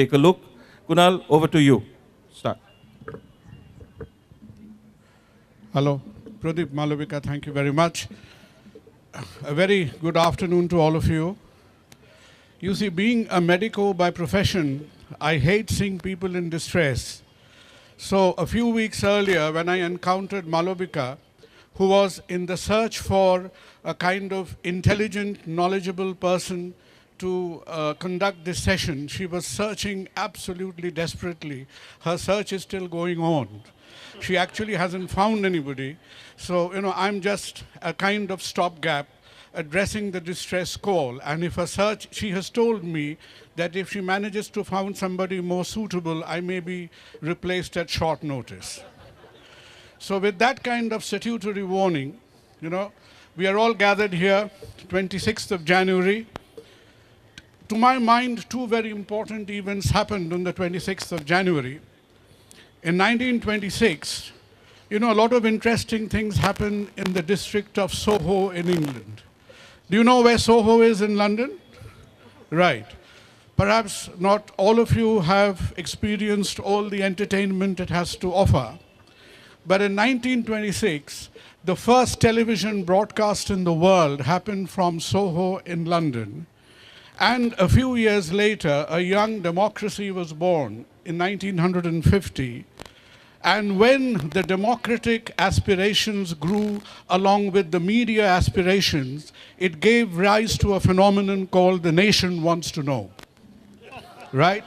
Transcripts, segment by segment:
take a look. Kunal, over to you. Start. Hello, Pradeep Malavika, thank you very much. A very good afternoon to all of you. You see, being a medico by profession, I hate seeing people in distress. So a few weeks earlier, when I encountered Malavika, who was in the search for a kind of intelligent, knowledgeable person to conduct this session, she was searching absolutely desperately. Her search is still going on. She actually hasn't found anybody. So, I'm just a kind of stopgap addressing the distress call. And if a search, she has told me that if she manages to find somebody more suitable, I may be replaced at short notice. So with that kind of statutory warning, we are all gathered here, 26th of January. To my mind, two very important events happened on the 26th of January. In 1926, a lot of interesting things happened in the district of Soho in England. Do you know where Soho is in London? Right. Perhaps not all of you have experienced all the entertainment it has to offer. But in 1926, the first television broadcast in the world happened from Soho in London. And a few years later, a young democracy was born in 1950. And when the democratic aspirations grew along with the media aspirations, it gave rise to a phenomenon called the nation wants to know. Right?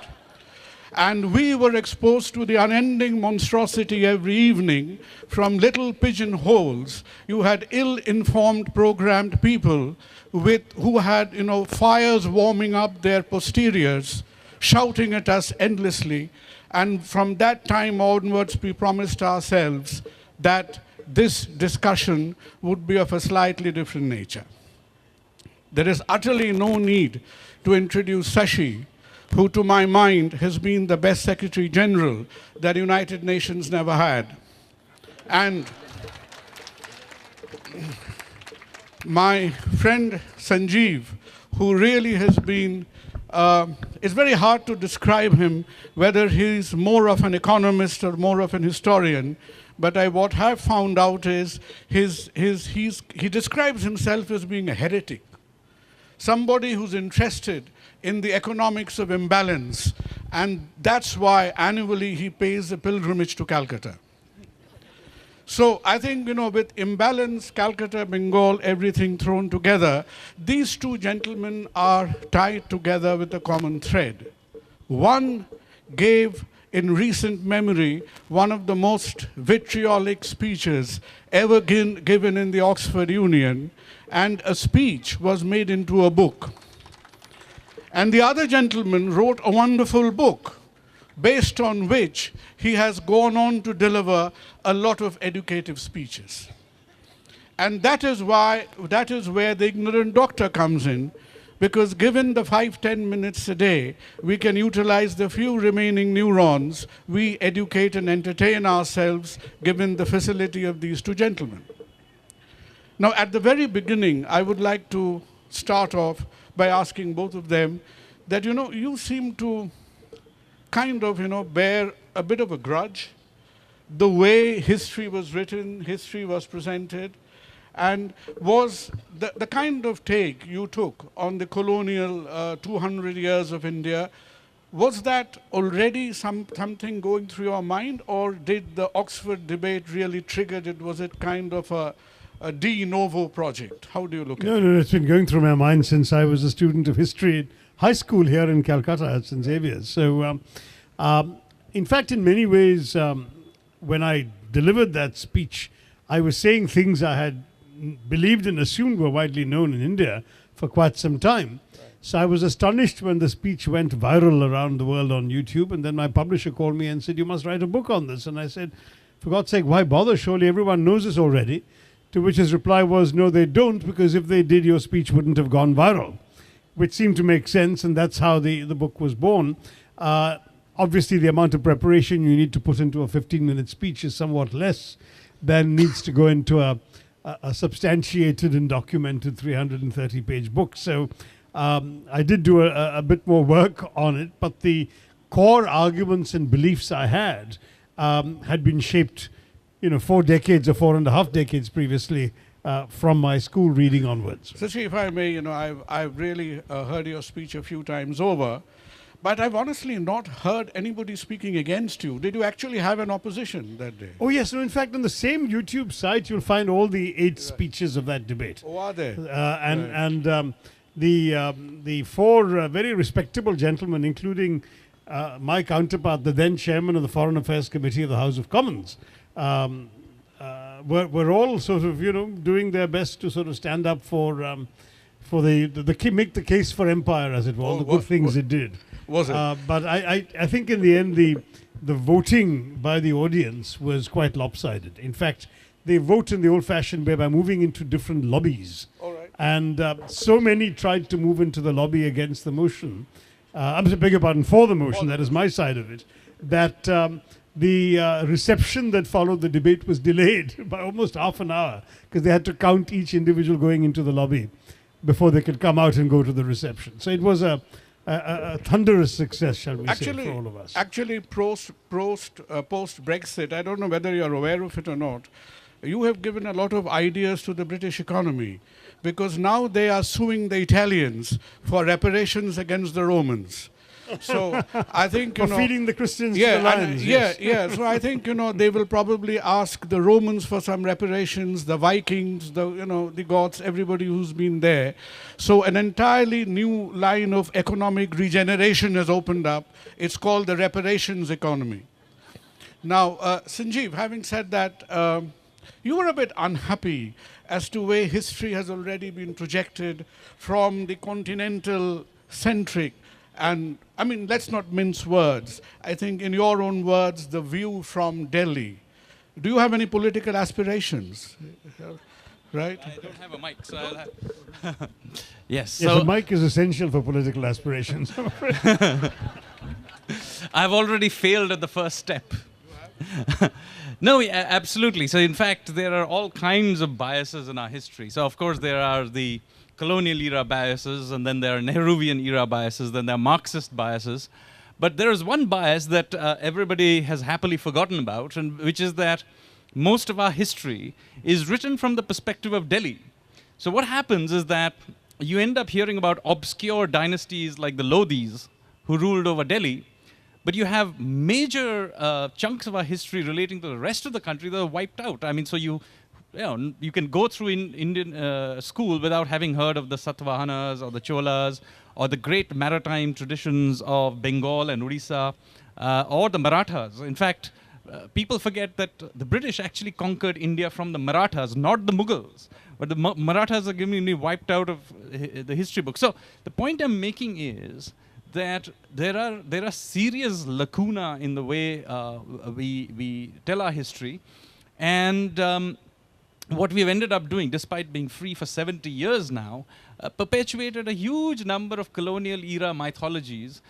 And we were exposed to the unending monstrosity every evening from little pigeonholes. You had ill-informed, programmed people who had, fires warming up their posteriors, shouting at us endlessly. And from that time onwards, we promised ourselves that this discussion would be of a slightly different nature. There is utterly no need to introduce Shashi, who to my mind has been the best Secretary General that the United Nations never had. And my friend Sanjeev, who really has been, it's very hard to describe him, whether he's more of an economist or more of an historian, but what I've found out is he describes himself as being a heretic, somebody who's interested in the economics of imbalance, and that's why annually he pays a pilgrimage to Calcutta. So I think, with imbalance, Calcutta, Bengal, everything thrown together, these two gentlemen are tied together with a common thread. One gave, in recent memory, one of the most vitriolic speeches ever given in the Oxford Union, and a speech was made into a book. And the other gentleman wrote a wonderful book, based on which he has gone on to deliver a lot of educative speeches. And that is where the ignorant doctor comes in, because given the 5-10 minutes a day, we can utilize the few remaining neurons, we educate and entertain ourselves, given the facility of these two gentlemen. Now, at the very beginning, I would like to start off by asking both of them that, you seem to kind of, bear a bit of a grudge. The way history was written, history was presented, and was the kind of take you took on the colonial 200 years of India, was that already something going through your mind, or did the Oxford debate really trigger it? Was it kind of a de novo project? How do you look at it? No, it's been going through my mind since I was a student of history at high school here in Calcutta at St. Xavier's. So, in fact, in many ways, when I delivered that speech, I was saying things I had believed and assumed were widely known in India for quite some time. Right. So I was astonished when the speech went viral around the world on YouTube, and then my publisher called me and said, "You must write a book on this." And I said, "For God's sake, why bother? Surely everyone knows this already." To which his reply was, "No, they don't, because if they did, your speech wouldn't have gone viral," which seemed to make sense, and that's how the book was born. Obviously, the amount of preparation you need to put into a 15-minute speech is somewhat less than needs to go into a substantiated and documented 330-page book. So I did do a bit more work on it, but the core arguments and beliefs I had been shaped, 4 decades or 4.5 decades previously from my school reading onwards. Shashi, if I may, I've really heard your speech a few times over, but I've honestly not heard anybody speaking against you. Did you actually have an opposition that day? Oh yes, no, in fact on the same YouTube site you'll find all the 8 speeches of that debate. Oh, are they? The 4 very respectable gentlemen, including my counterpart, the then chairman of the Foreign Affairs Committee of the House of Commons, were all sort of, doing their best to sort of stand up for make the case for empire, as it were, all the good things it did. Was it? But I think in the end the voting by the audience was quite lopsided. In fact, they vote in the old-fashioned way by moving into different lobbies. All right. And so many tried to move into the lobby against the motion. I'm beg your pardon, for the motion, that is my side of it, that the reception that followed the debate was delayed by almost half an hour because they had to count each individual going into the lobby before they could come out and go to the reception. So it was a thunderous success, shall we say, for all of us. Actually, post-Brexit, I don't know whether you're aware of it or not, you have given a lot of ideas to the British economy, because now they are suing the Italians for reparations against the Romans. So I think, for feeding the Christians to the lions. Yeah. So I think, they will probably ask the Romans for some reparations, the Vikings, the Goths, everybody who's been there. So an entirely new line of economic regeneration has opened up. It's called the reparations economy. Now, Sanjeev, having said that, you were a bit unhappy as to where history has already been projected from the continental-centric. And, I mean, let's not mince words. I think, in your own words, the view from Delhi. Do you have any political aspirations? Right? I don't have a mic, so I'll have... Yes. Yes, a mic is essential for political aspirations. I've already failed at the first step. No, absolutely. So, in fact, there are all kinds of biases in our history. So, of course, there are the colonial era biases, and then there are Nehruvian era biases, then there are Marxist biases. But there is one bias that everybody has happily forgotten about, and which is that most of our history is written from the perspective of Delhi. So what happens is that you end up hearing about obscure dynasties like the Lodhis, who ruled over Delhi, but you have major chunks of our history relating to the rest of the country that are wiped out. I mean, so you can go through in Indian school without having heard of the Satavahanas or the Cholas or the great maritime traditions of Bengal and Odisha or the Marathas. In fact, people forget that the British actually conquered India from the Marathas, not the Mughals. But the Marathas are given wiped out of the history book. So the point I'm making is that there are serious lacuna in the way we tell our history. And what we've ended up doing, despite being free for 70 years now, perpetuated a huge number of colonial era mythologies,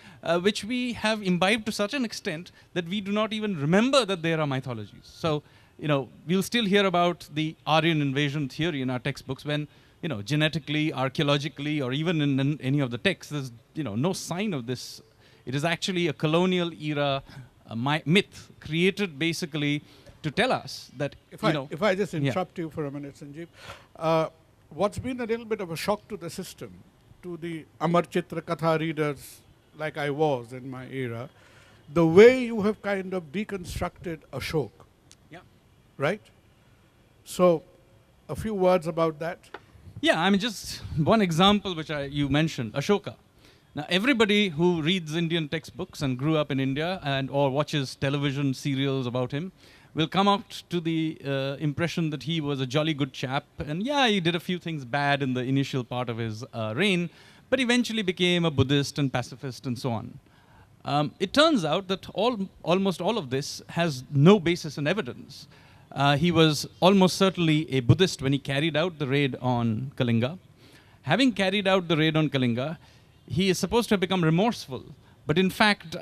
which we have imbibed to such an extent that we do not even remember that there are mythologies. So, we'll still hear about the Aryan invasion theory in our textbooks when, genetically, archaeologically, or even in any of the texts, there's, no sign of this. It is actually a colonial era myth created basically to tell us that, If I just interrupt you for a minute, Sanjeev, what's been a little bit of a shock to the system, to the Amar Chitra Katha readers like I was in my era, the way you have kind of deconstructed Ashok. Yeah. Right? So, a few words about that. Yeah, I mean, just one example which you mentioned, Ashoka. Now, everybody who reads Indian textbooks and grew up in India or watches television serials about him will come out to the impression that he was a jolly good chap. And yeah, he did a few things bad in the initial part of his reign, but eventually became a Buddhist and pacifist and so on. It turns out that almost all of this has no basis in evidence. He was almost certainly a Buddhist when he carried out the raid on Kalinga. Having carried out the raid on Kalinga, he is supposed to have become remorseful. But in fact,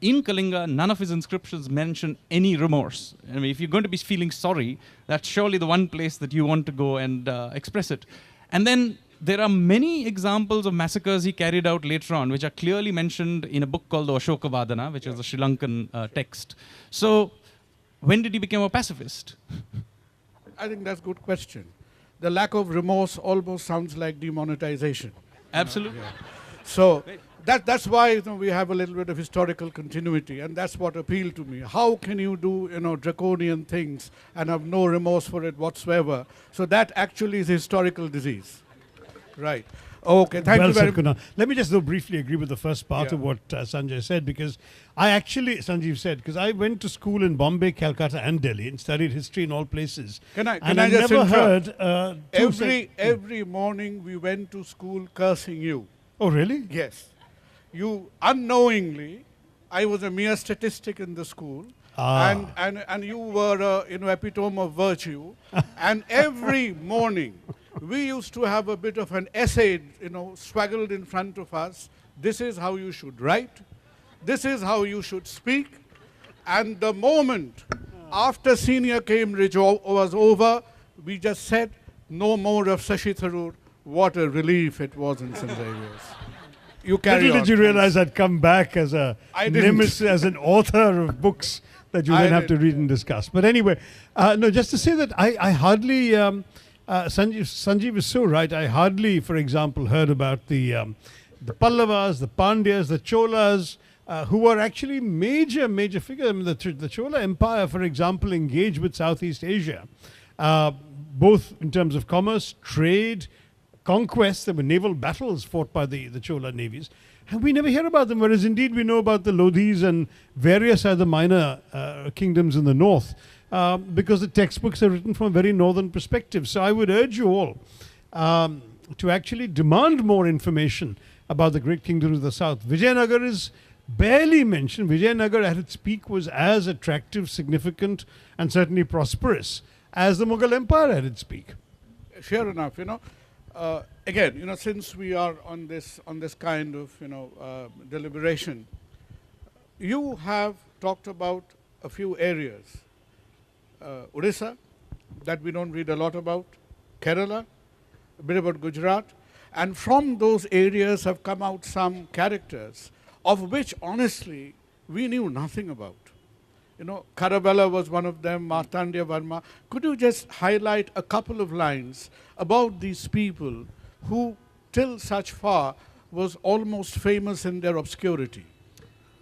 in Kalinga, none of his inscriptions mention any remorse. I mean, if you're going to be feeling sorry, that's surely the one place that you want to go and express it. And then there are many examples of massacres he carried out later on, which are clearly mentioned in a book called the Ashoka Vadana, which is a Sri Lankan text. So, when did he become a pacifist? I think that's a good question. The lack of remorse almost sounds like demonetization. Absolutely. Yeah. So that's why we have a little bit of historical continuity, and that's what appealed to me. How can you do draconian things and have no remorse for it whatsoever? So that actually is a historical disease. Right. Okay, thank you very much. Let me just though briefly agree with the first part Yeah. of what Sanjay said, because Sanjeev said, because I went to school in Bombay, Calcutta and Delhi and studied history in all places. Can I and just never interrupt? heard... Every morning we went to school cursing you. Oh, really? Yes. You unknowingly, I was a mere statistic in the school, and you were epitome of virtue. And every morning we used to have a bit of an essay, swaggled in front of us. This is how you should write. This is how you should speak. And the moment after senior Cambridge was over, we just said, no more of Shashi Tharoor. What a relief it was in St. Xavier's. You carry Little on. did you realize I'd come back as a I didn't. nemesis, as an author of books that you then have to read and discuss. But anyway, no, just to say that I hardly, Sanjeev is so right, I hardly, for example, heard about the Pallavas, the Pandyas, the Cholas, who were actually major figures. I mean, the Chola Empire, for example, engaged with Southeast Asia, both in terms of commerce, trade, conquest. There were naval battles fought by the Chola navies. And we never hear about them, whereas indeed we know about the Lodhis and various other minor kingdoms in the north, because the textbooks are written from a very northern perspective. So I would urge you all to actually demand more information about the great kingdoms of the south. Vijayanagar is barely mentioned. Vijayanagar at its peak was as attractive, significant, and certainly prosperous as the Mughal Empire at its peak. Fair enough, again, since we are on this kind of, deliberation, you have talked about a few areas. Odisha, that we don't read a lot about, Kerala, a bit about Gujarat, and from those areas have come out some characters of which, honestly, we knew nothing about. Kharavela was one of them, Martandya Varma. Could you just highlight a couple of lines about these people who, till such far, was almost famous in their obscurity?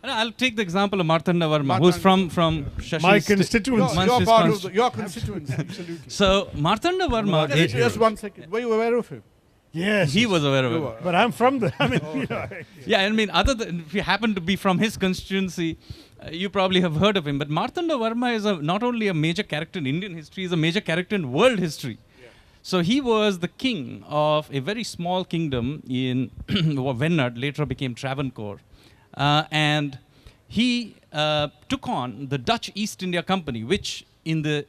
I'll take the example of Martanda Varma, who's from Shashi's... My constituency. You're part of your constituency, absolutely. So, Martanda Varma... Just 1 second. Were you aware of him? Yes. He was aware of it. But I'm from the... Yeah, other than if you happen to be from his constituency, you probably have heard of him. But Martanda Varma is not only a major character in Indian history, he's a major character in world history. Yeah. So he was the king of a very small kingdom in Venad, later became Travancore. And he took on the Dutch East India Company, which in the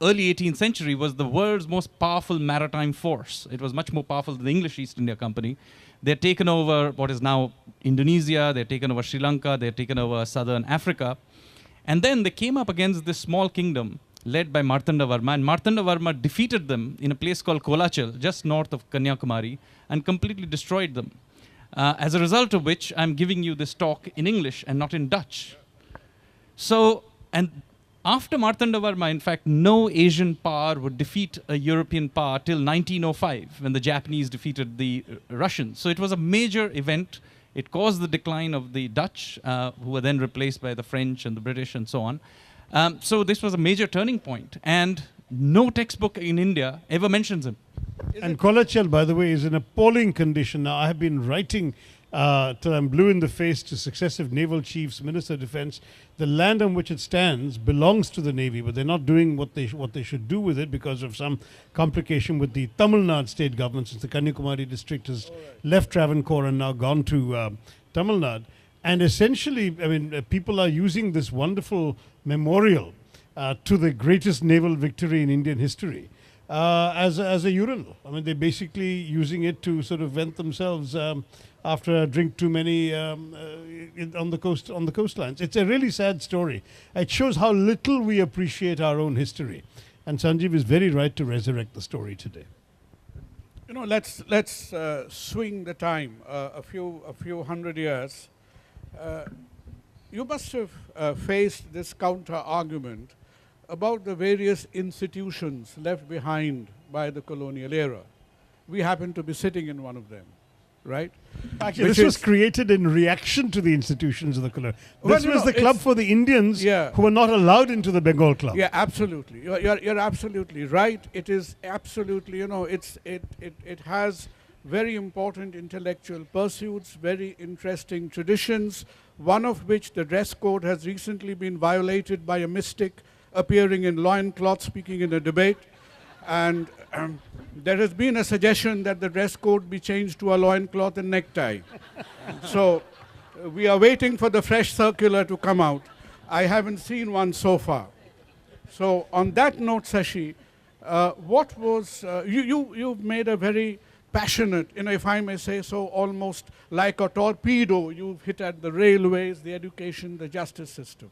early 18th century was the world's most powerful maritime force. It was much more powerful than the English East India Company. They'd taken over what is now Indonesia, they'd taken over Sri Lanka, they'd taken over southern Africa. And then they came up against this small kingdom led by Martanda Varma. And Martanda Varma defeated them in a place called Kolachal, just north of Kanyakumari, and completely destroyed them. As a result of which, I'm giving you this talk in English and not in Dutch. So, and after Martanda Varma, in fact, no Asian power would defeat a European power till 1905, when the Japanese defeated the Russians. So it was a major event. It caused the decline of the Dutch, who were then replaced by the French and the British and so on. So this was a major turning point. And no textbook in India ever mentions him. And Kolachal, by the way, is in appalling condition. Now, I have been writing till I'm blue in the face to successive naval chiefs, Minister of Defense. The land on which it stands belongs to the Navy, but they're not doing what they should do with it because of some complication with the Tamil Nadu state government, since the Kanyakumari district has left Travancore and now gone to Tamil Nadu. And essentially, people are using this wonderful memorial to the greatest naval victory in Indian history as a urinal. They're basically using it to sort of vent themselves after a drink too many on the coastlines. It's a really sad story. It shows how little we appreciate our own history. And Sanjeev is very right to resurrect the story today. let's swing the time a few hundred years. You must have faced this counter argument about the various institutions left behind by the colonial era. We happen to be sitting in one of them, right? Actually, Which this was is- created in reaction to the institutions of the colony. Well, This was the club it's- for the Indians Yeah. who were not allowed into the Bengal Club. Yeah, absolutely. You're absolutely right. It is absolutely, it has very important intellectual pursuits, very interesting traditions, one of which, the dress code, has recently been violated by a mystic appearing in loincloth speaking in a debate. And there has been a suggestion that the dress code be changed to a loincloth and necktie. So we are waiting for the fresh circular to come out. I haven't seen one so far. So on that note, Shashi, what was, you've made a very passionate, if I may say so, almost like a torpedo, you've hit at the railways, the education, the justice system.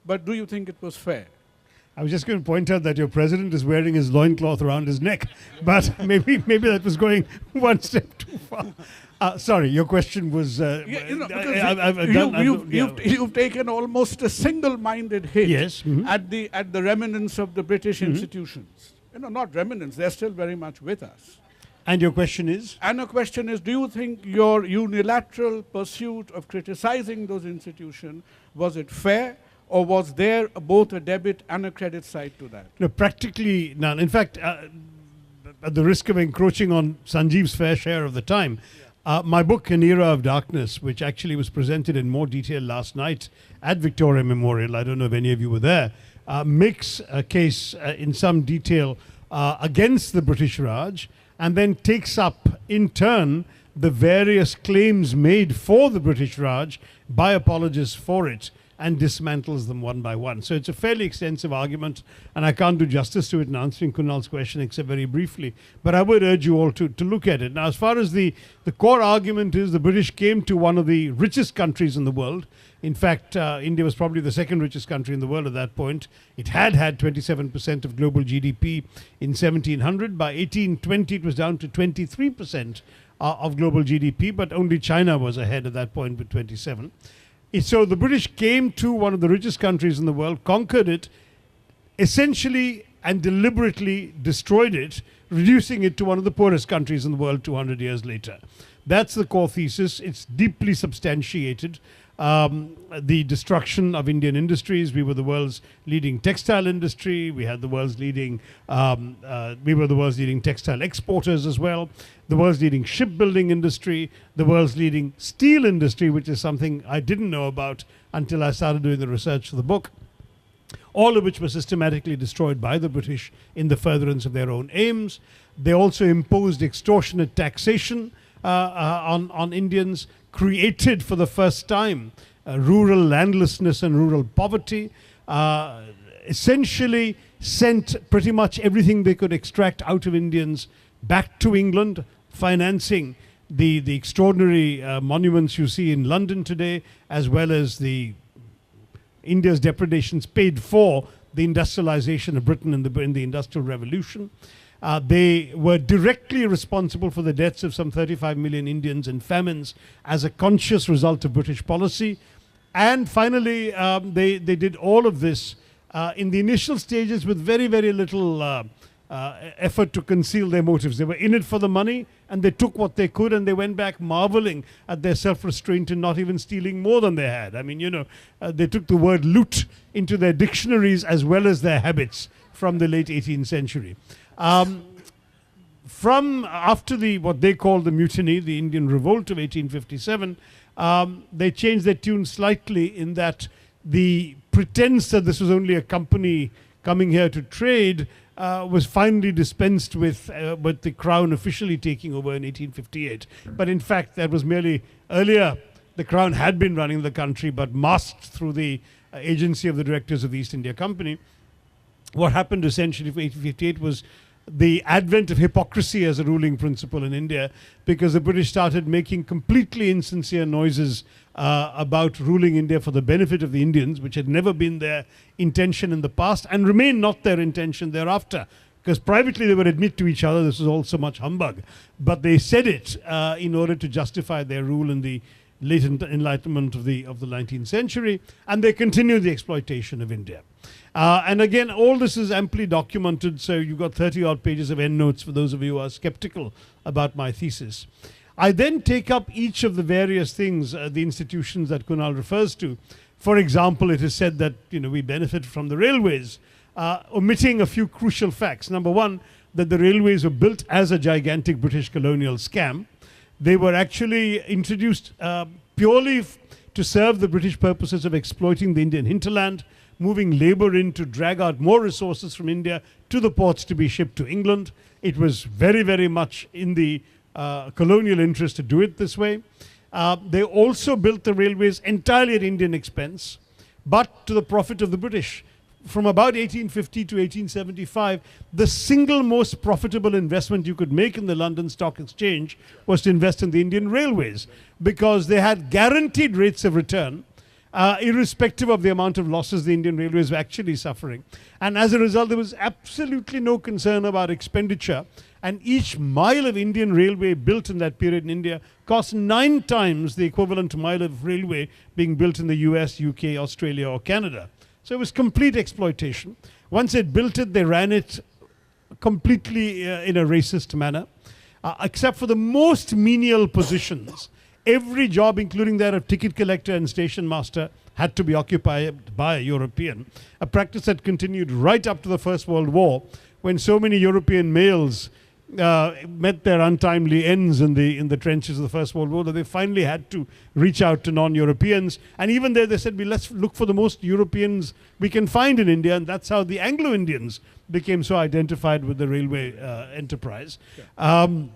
But do you think it was fair? I was just going to point out that your president is wearing his loincloth around his neck, but maybe that was going one step too far. Sorry, your question was... You've taken almost a single-minded hit Yes, at the remnants of the British institutions. Not remnants, they're still very much with us. And your question is? And the question is, do you think your unilateral pursuit of criticizing those institutions, was it fair, or was there both a debit and a credit side to that? No, practically none. In fact, at the risk of encroaching on Sanjeev's fair share of the time, my book, An Era of Darkness, which actually was presented in more detail last night at Victoria Memorial, I don't know if any of you were there, makes a case in some detail against the British Raj, and then takes up, in turn, the various claims made for the British Raj by apologists for it, and dismantles them one by one. So it's a fairly extensive argument, and I can't do justice to it in answering Kunal's question except very briefly. But I would urge you all to look at it. Now, as far as the core argument is, the British came to one of the richest countries in the world. In fact, India was probably the second richest country in the world at that point. It had 27% of global GDP in 1700. By 1820, it was down to 23% of global GDP, but only China was ahead at that point with 27. So the British came to one of the richest countries in the world, conquered it, essentially and deliberately destroyed it, reducing it to one of the poorest countries in the world 200 years later. That's the core thesis. It's deeply substantiated. The destruction of Indian industries. We were the world's leading textile industry. We had the world's leading. We were the world's leading textile exporters as well. The world's leading shipbuilding industry. The world's leading steel industry, which is something I didn't know about until I started doing the research for the book. All of which were systematically destroyed by the British in the furtherance of their own aims. They also imposed extortionate taxation on Indians, created for the first time rural landlessness and rural poverty, essentially sent pretty much everything they could extract out of Indians back to England, financing the extraordinary monuments you see in London today, as well as the India's depredations paid for the industrialization of Britain in the Industrial Revolution. They were directly responsible for the deaths of some 35 million Indians in famines as a conscious result of British policy. And finally, they did all of this in the initial stages with very, very little effort to conceal their motives. They were in it for the money, and they took what they could, and they went back marveling at their self-restraint and not even stealing more than they had. I mean, they took the word loot into their dictionaries as well as their habits from the late 18th century. From after what they called the mutiny, the Indian Revolt of 1857, they changed their tune slightly in that the pretense that this was only a company coming here to trade was finally dispensed with the Crown officially taking over in 1858. But in fact, that was merely earlier. The Crown had been running the country, but masked through the agency of the directors of the East India Company. What happened essentially for 1858 was the advent of hypocrisy as a ruling principle in India, because the British started making completely insincere noises about ruling India for the benefit of the Indians, which had never been their intention in the past and remained not their intention thereafter. because privately they would admit to each other this is all so much humbug, but they said it in order to justify their rule in the late enlightenment of the 19th century, and they continued the exploitation of India. And again, all this is amply documented, so you've got 30-odd pages of endnotes for those of you who are skeptical about my thesis. I then take up each of the various things, the institutions that Kunal refers to. For example, it is said that we benefit from the railways, omitting a few crucial facts. Number one, that the railways were built as a gigantic British colonial scam. They were actually introduced purely to serve the British purposes of exploiting the Indian hinterland, moving labor in to drag out more resources from India to the ports to be shipped to England. It was very, very much in the colonial interest to do it this way. They also built the railways entirely at Indian expense, but to the profit of the British. From about 1850 to 1875, the single most profitable investment you could make in the London Stock Exchange was to invest in the Indian railways, because they had guaranteed rates of return, irrespective of the amount of losses the Indian railways were actually suffering. And as a result, there was absolutely no concern about expenditure. And each mile of Indian railway built in that period in India cost 9 times the equivalent mile of railway being built in the US, UK, Australia, or Canada. So it was complete exploitation. Once they built it, they ran it completely in a racist manner, except for the most menial positions. Every job, including that of ticket collector and station master, had to be occupied by a European, a practice that continued right up to the First World War, when so many European males met their untimely ends in the trenches of the First World War that they finally had to reach out to non-Europeans. And even there they said, let's look for the most Europeans we can find in India, and that's how the Anglo-Indians became so identified with the railway enterprise. And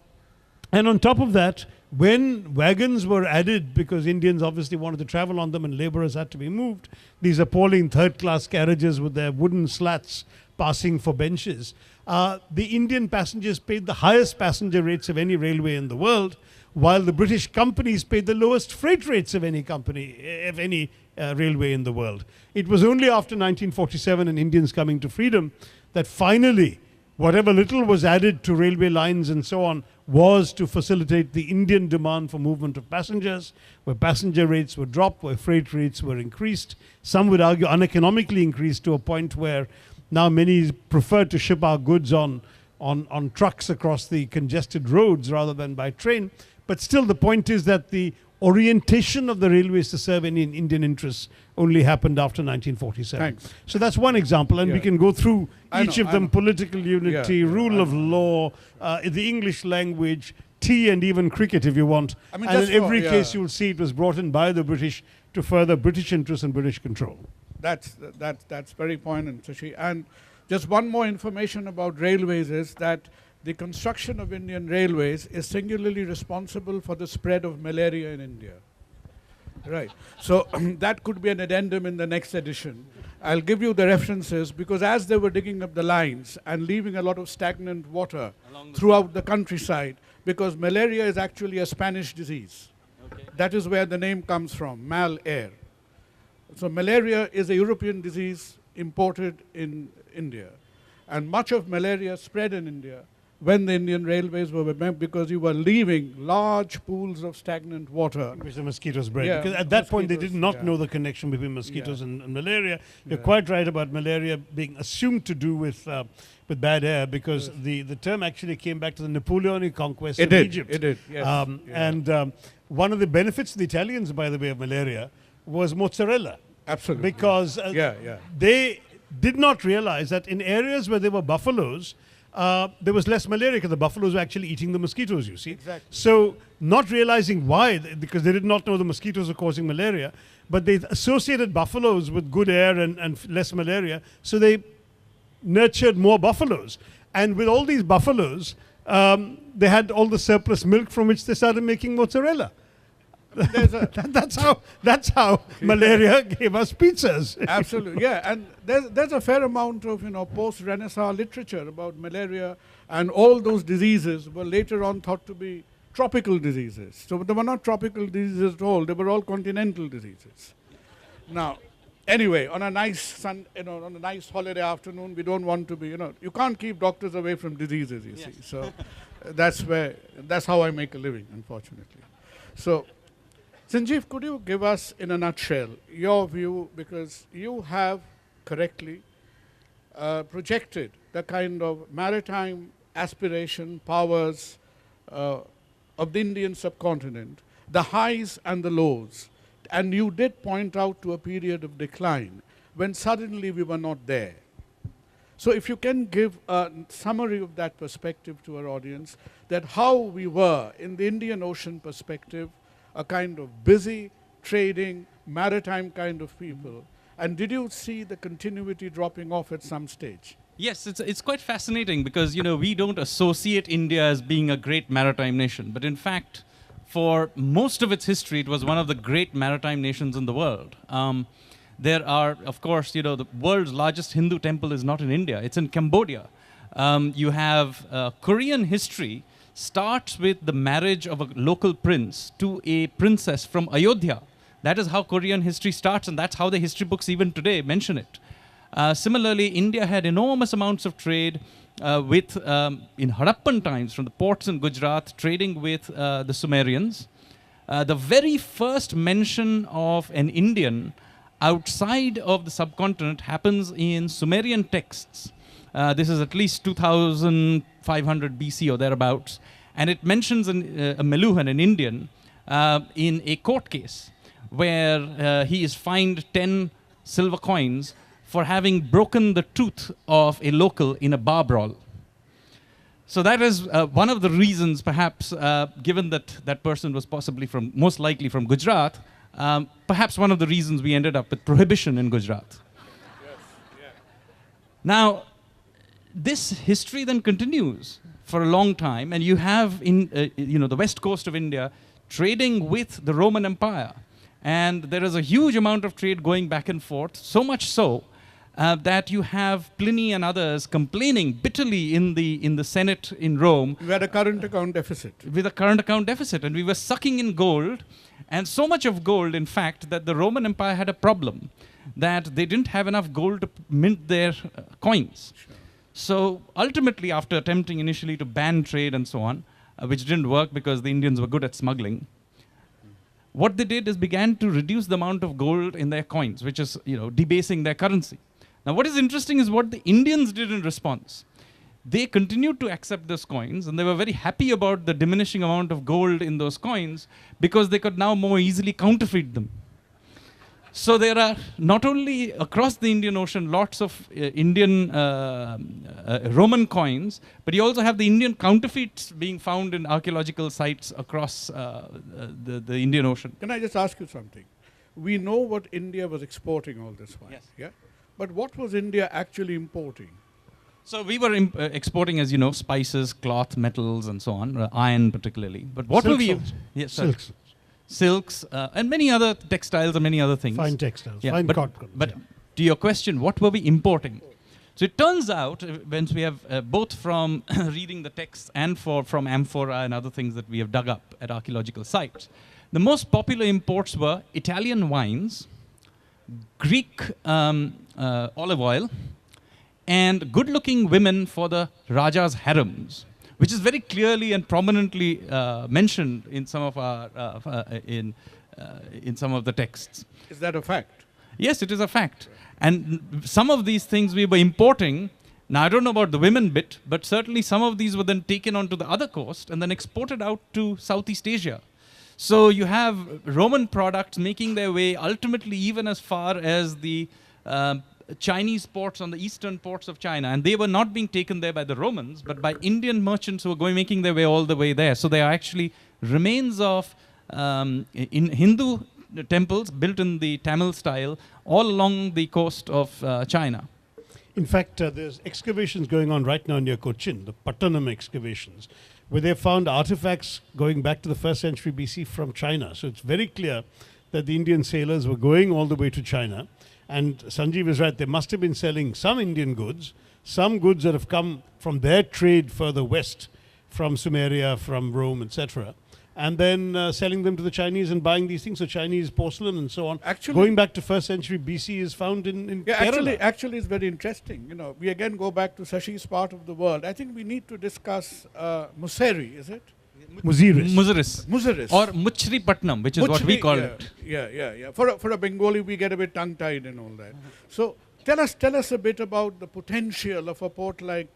on top of that, when wagons were added, because Indians obviously wanted to travel on them and laborers had to be moved, these appalling third-class carriages with their wooden slats passing for benches, the Indian passengers paid the highest passenger rates of any railway in the world, while the British companies paid the lowest freight rates of any company, of any railway in the world. It was only after 1947 and Indians coming to freedom that finally whatever little was added to railway lines and so on was to facilitate the Indian demand for movement of passengers, where passenger rates were dropped, where freight rates were increased. Some would argue uneconomically increased to a point where now many prefer to ship our goods on trucks across the congested roads rather than by train. But still, the point is that the orientation of the railways to serve any Indian interests only happened after 1947. Thanks. So that's one example, and we can go through each of them: know. political unity, rule of law, the English language, tea, and even cricket, if you want. I mean, and in every case, you'll see it was brought in by the British to further British interests and British control. That's very poignant, Shashi. And just one more information about railways is that the construction of Indian railways is singularly responsible for the spread of malaria in India. Right. So that could be an addendum in the next edition. I'll give you the references, because as they were digging up the lines and leaving a lot of stagnant water throughout the countryside, because malaria is actually a Spanish disease. Okay. That is where the name comes from, mal-air. So malaria is a European disease imported in India. And much of malaria spread in India when the Indian railways were built, because you were leaving large pools of stagnant water. Which the mosquitoes bred. Yeah, because at that point they did not know the connection between mosquitoes and malaria. You're quite right about malaria being assumed to do with bad air, because the term actually came back to the Napoleonic conquest of Egypt. It did, yes. And one of the benefits of the Italians, by the way, of malaria was mozzarella. Absolutely. Because they did not realize that in areas where there were buffaloes, there was less malaria, because the buffaloes were actually eating the mosquitoes, you see. Exactly. So not realizing why, because they did not know the mosquitoes were causing malaria, but they associated buffaloes with good air and less malaria, so they nurtured more buffaloes. And with all these buffaloes, they had all the surplus milk from which they started making mozzarella. That's how malaria gave us pizzas. Absolutely, yeah. And there's a fair amount of post-Renaissance literature about malaria, and all those diseases were later on thought to be tropical diseases. So they were not tropical diseases at all; they were all continental diseases. Now, Anyway, on a nice on a nice holiday afternoon, we don't want to be, you can't keep doctors away from diseases, you see. So that's how I make a living, unfortunately. So, Sanjeev, could you give us, in a nutshell, your view, because you have correctly projected the kind of maritime aspiration, powers of the Indian subcontinent, the highs and the lows. And you did point out to a period of decline when suddenly we were not there. So if you can give a summary of that perspective to our audience, that how we were in the Indian Ocean perspective, a kind of busy, trading, maritime kind of people, and did you see the continuity dropping off at some stage? Yes, it's quite fascinating because, we don't associate India as being a great maritime nation. But in fact, for most of its history, it was one of the great maritime nations in the world. There are, of course, the world's largest Hindu temple is not in India. It's in Cambodia. You have Korean history starts with the marriage of a local prince to a princess from Ayodhya. That is how Korean history starts, and that's how the history books even today mention it. Similarly, India had enormous amounts of trade with, in Harappan times, from the ports in Gujarat, trading with the Sumerians. The very first mention of an Indian outside of the subcontinent happens in Sumerian texts. This is at least 2500 BC or thereabouts. And it mentions a Meluhan, an Indian, in a court case where he is fined 10 silver coins for having broken the tooth of a local in a bar brawl. So that is one of the reasons, perhaps, given that that person was possibly most likely from Gujarat, perhaps one of the reasons we ended up with prohibition in Gujarat. Yes, yeah. Now, this history then continues for a long time, and you have in the west coast of India trading with the Roman Empire, and there is a huge amount of trade going back and forth, so much so that you have Pliny and others complaining bitterly in the Senate in Rome. We had a current account deficit. With a current account deficit, and we were sucking in gold, and so much of gold, in fact, that the Roman Empire had a problem, that they didn't have enough gold to mint their coins. Sure. So ultimately, after attempting initially to ban trade and so on, which didn't work because the Indians were good at smuggling, what they did is began to reduce the amount of gold in their coins, which is, debasing their currency. Now, what is interesting is what the Indians did in response. They continued to accept those coins, and they were very happy about the diminishing amount of gold in those coins because they could now more easily counterfeit them. So there are not only across the Indian Ocean lots of Indian Roman coins, but you also have the Indian counterfeits being found in archaeological sites across the Indian Ocean. Can I just ask you something? We know what India was exporting all this while. Yes. Yeah? But what was India actually importing? So we were exporting, as you know, spices, cloth, metals, and so on, iron particularly. But what were we? Yes, Silks. Silks, and many other textiles and many other things. Fine textiles, yeah, fine cotton. But to your question, what were we importing? So it turns out, once we have both from reading the texts and from amphora and other things that we have dug up at archaeological sites, the most popular imports were Italian wines, Greek olive oil, and good-looking women for the Raja's harems, which is very clearly and prominently mentioned in some of our in some of the texts. Is that a fact? Yes, it is a fact. And some of these things we were importing. Now, I don't know about the women bit, but certainly some of these were then taken onto the other coast and then exported out to Southeast Asia. So you have Roman products making their way ultimately even as far as the Chinese ports on the eastern ports of China, and they were not being taken there by the Romans, but by Indian merchants who were making their way all the way there. So they are actually remains of in Hindu temples built in the Tamil style all along the coast of China. In fact, there's excavations going on right now near Cochin, the Pattanam excavations, where they found artifacts going back to the 1st century BC from China. So it's very clear that the Indian sailors were going all the way to China. And Sanjeev is right, they must have been selling some Indian goods, some goods that have come from their trade further west, from Sumeria, from Rome, etc. and then selling them to the Chinese and buying these things. So Chinese porcelain and so on. Actually, going back to 1st century BC is found in Kerala. Actually, it's very interesting. You know, we again go back to Shashi's part of the world. I think we need to discuss Museri, is it? Muziris. Or Muchiripatnam, which is what we call it. Yeah. For a Bengali, we get a bit tongue-tied and all that. So tell us a bit about the potential of a port like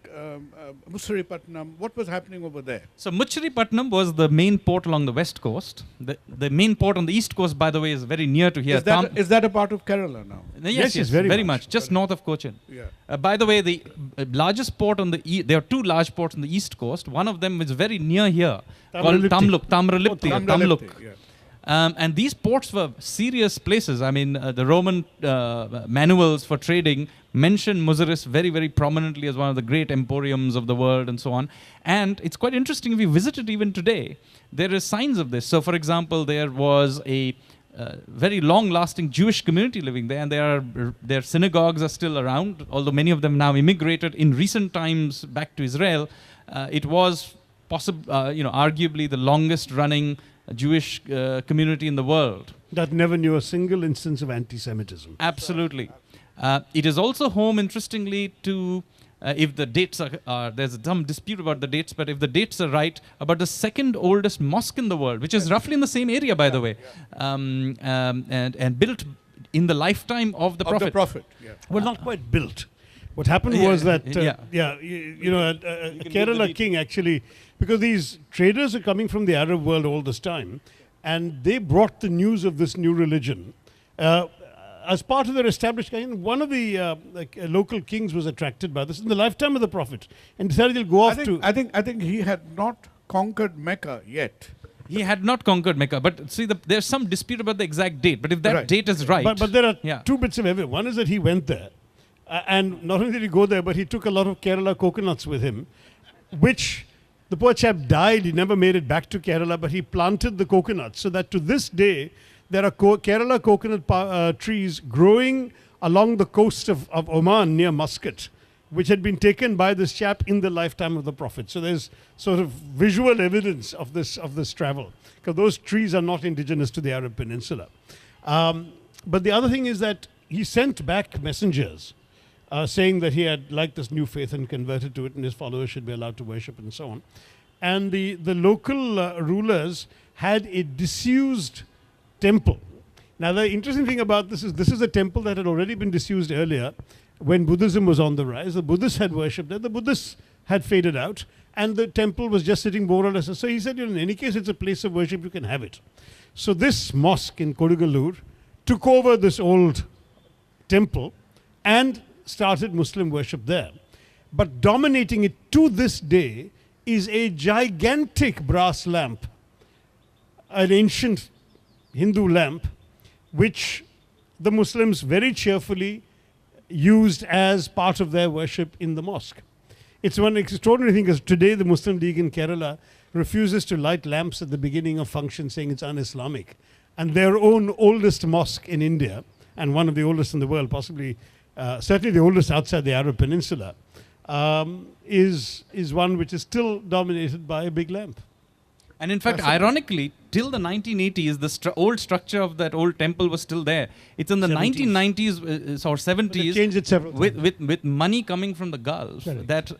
Musiripatnam. What was happening over there? So Muchiripatnam was the main port along the west coast. The main port on the east coast, by the way, is very near to here. Is that a part of Kerala now? Yes, very much. Just north of Cochin. Yeah. By the way, the largest port on the there are two large ports on the east coast. One of them is very near here, called Tamluk. Yeah. And these ports were serious places. I mean, the Roman manuals for trading mention Muziris very, very prominently as one of the great emporiums of the world and so on. And it's quite interesting, if you visit it even today, there is signs of this. So, for example, there was a very long-lasting Jewish community living there, and their synagogues are still around, although many of them now immigrated in recent times back to Israel. It was arguably the longest-running Jewish community in the world. That never knew a single instance of anti-Semitism. Absolutely. It is also home, interestingly, to, if the dates are, there's some dispute about the dates, but if the dates are right, about the second oldest mosque in the world, which is roughly in the same area, by the way, and built in the lifetime of the Prophet. Well, not quite built. What happened was that, Kerala king actually, because these traders are coming from the Arab world all this time, and they brought the news of this new religion. As part of their established kind, one of the local kings was attracted by this in the lifetime of the Prophet and decided he'll go off to... I think he had not conquered Mecca yet. He had not conquered Mecca, but see, there's some dispute about the exact date, but if that date is right... But there are two bits of evidence. One is that he went there, and not only did he go there, but he took a lot of Kerala coconuts with him, which... The poor chap died, he never made it back to Kerala, but he planted the coconuts, so that to this day, there are Kerala coconut trees growing along the coast of Oman near Muscat, which had been taken by this chap in the lifetime of the Prophet. So there's sort of visual evidence of this travel, because those trees are not indigenous to the Arab Peninsula. But the other thing is that he sent back messengers saying that he had liked this new faith and converted to it, and his followers should be allowed to worship and so on. And the local rulers had a disused temple. Now, the interesting thing about this is a temple that had already been disused earlier when Buddhism was on the rise. The Buddhists had worshipped there. The Buddhists had faded out, and the temple was just sitting more or less. So he said, in any case, it's a place of worship, you can have it. So this mosque in Kodungalur took over this old temple and started Muslim worship there. But dominating it to this day is a gigantic brass lamp, an ancient Hindu lamp, which the Muslims very cheerfully used as part of their worship in the mosque. It's one extraordinary thing, because today the Muslim League in Kerala refuses to light lamps at the beginning of functions, saying it's un-Islamic. And their own oldest mosque in India, and one of the oldest in the world, possibly certainly the oldest outside the Arab Peninsula, is one which is still dominated by a big lamp. And in fact, ironically, till the 1980s, the old structure of that old temple was still there. It's in the 1990s or 70s, they changed it several times. with money coming from the Gulf, that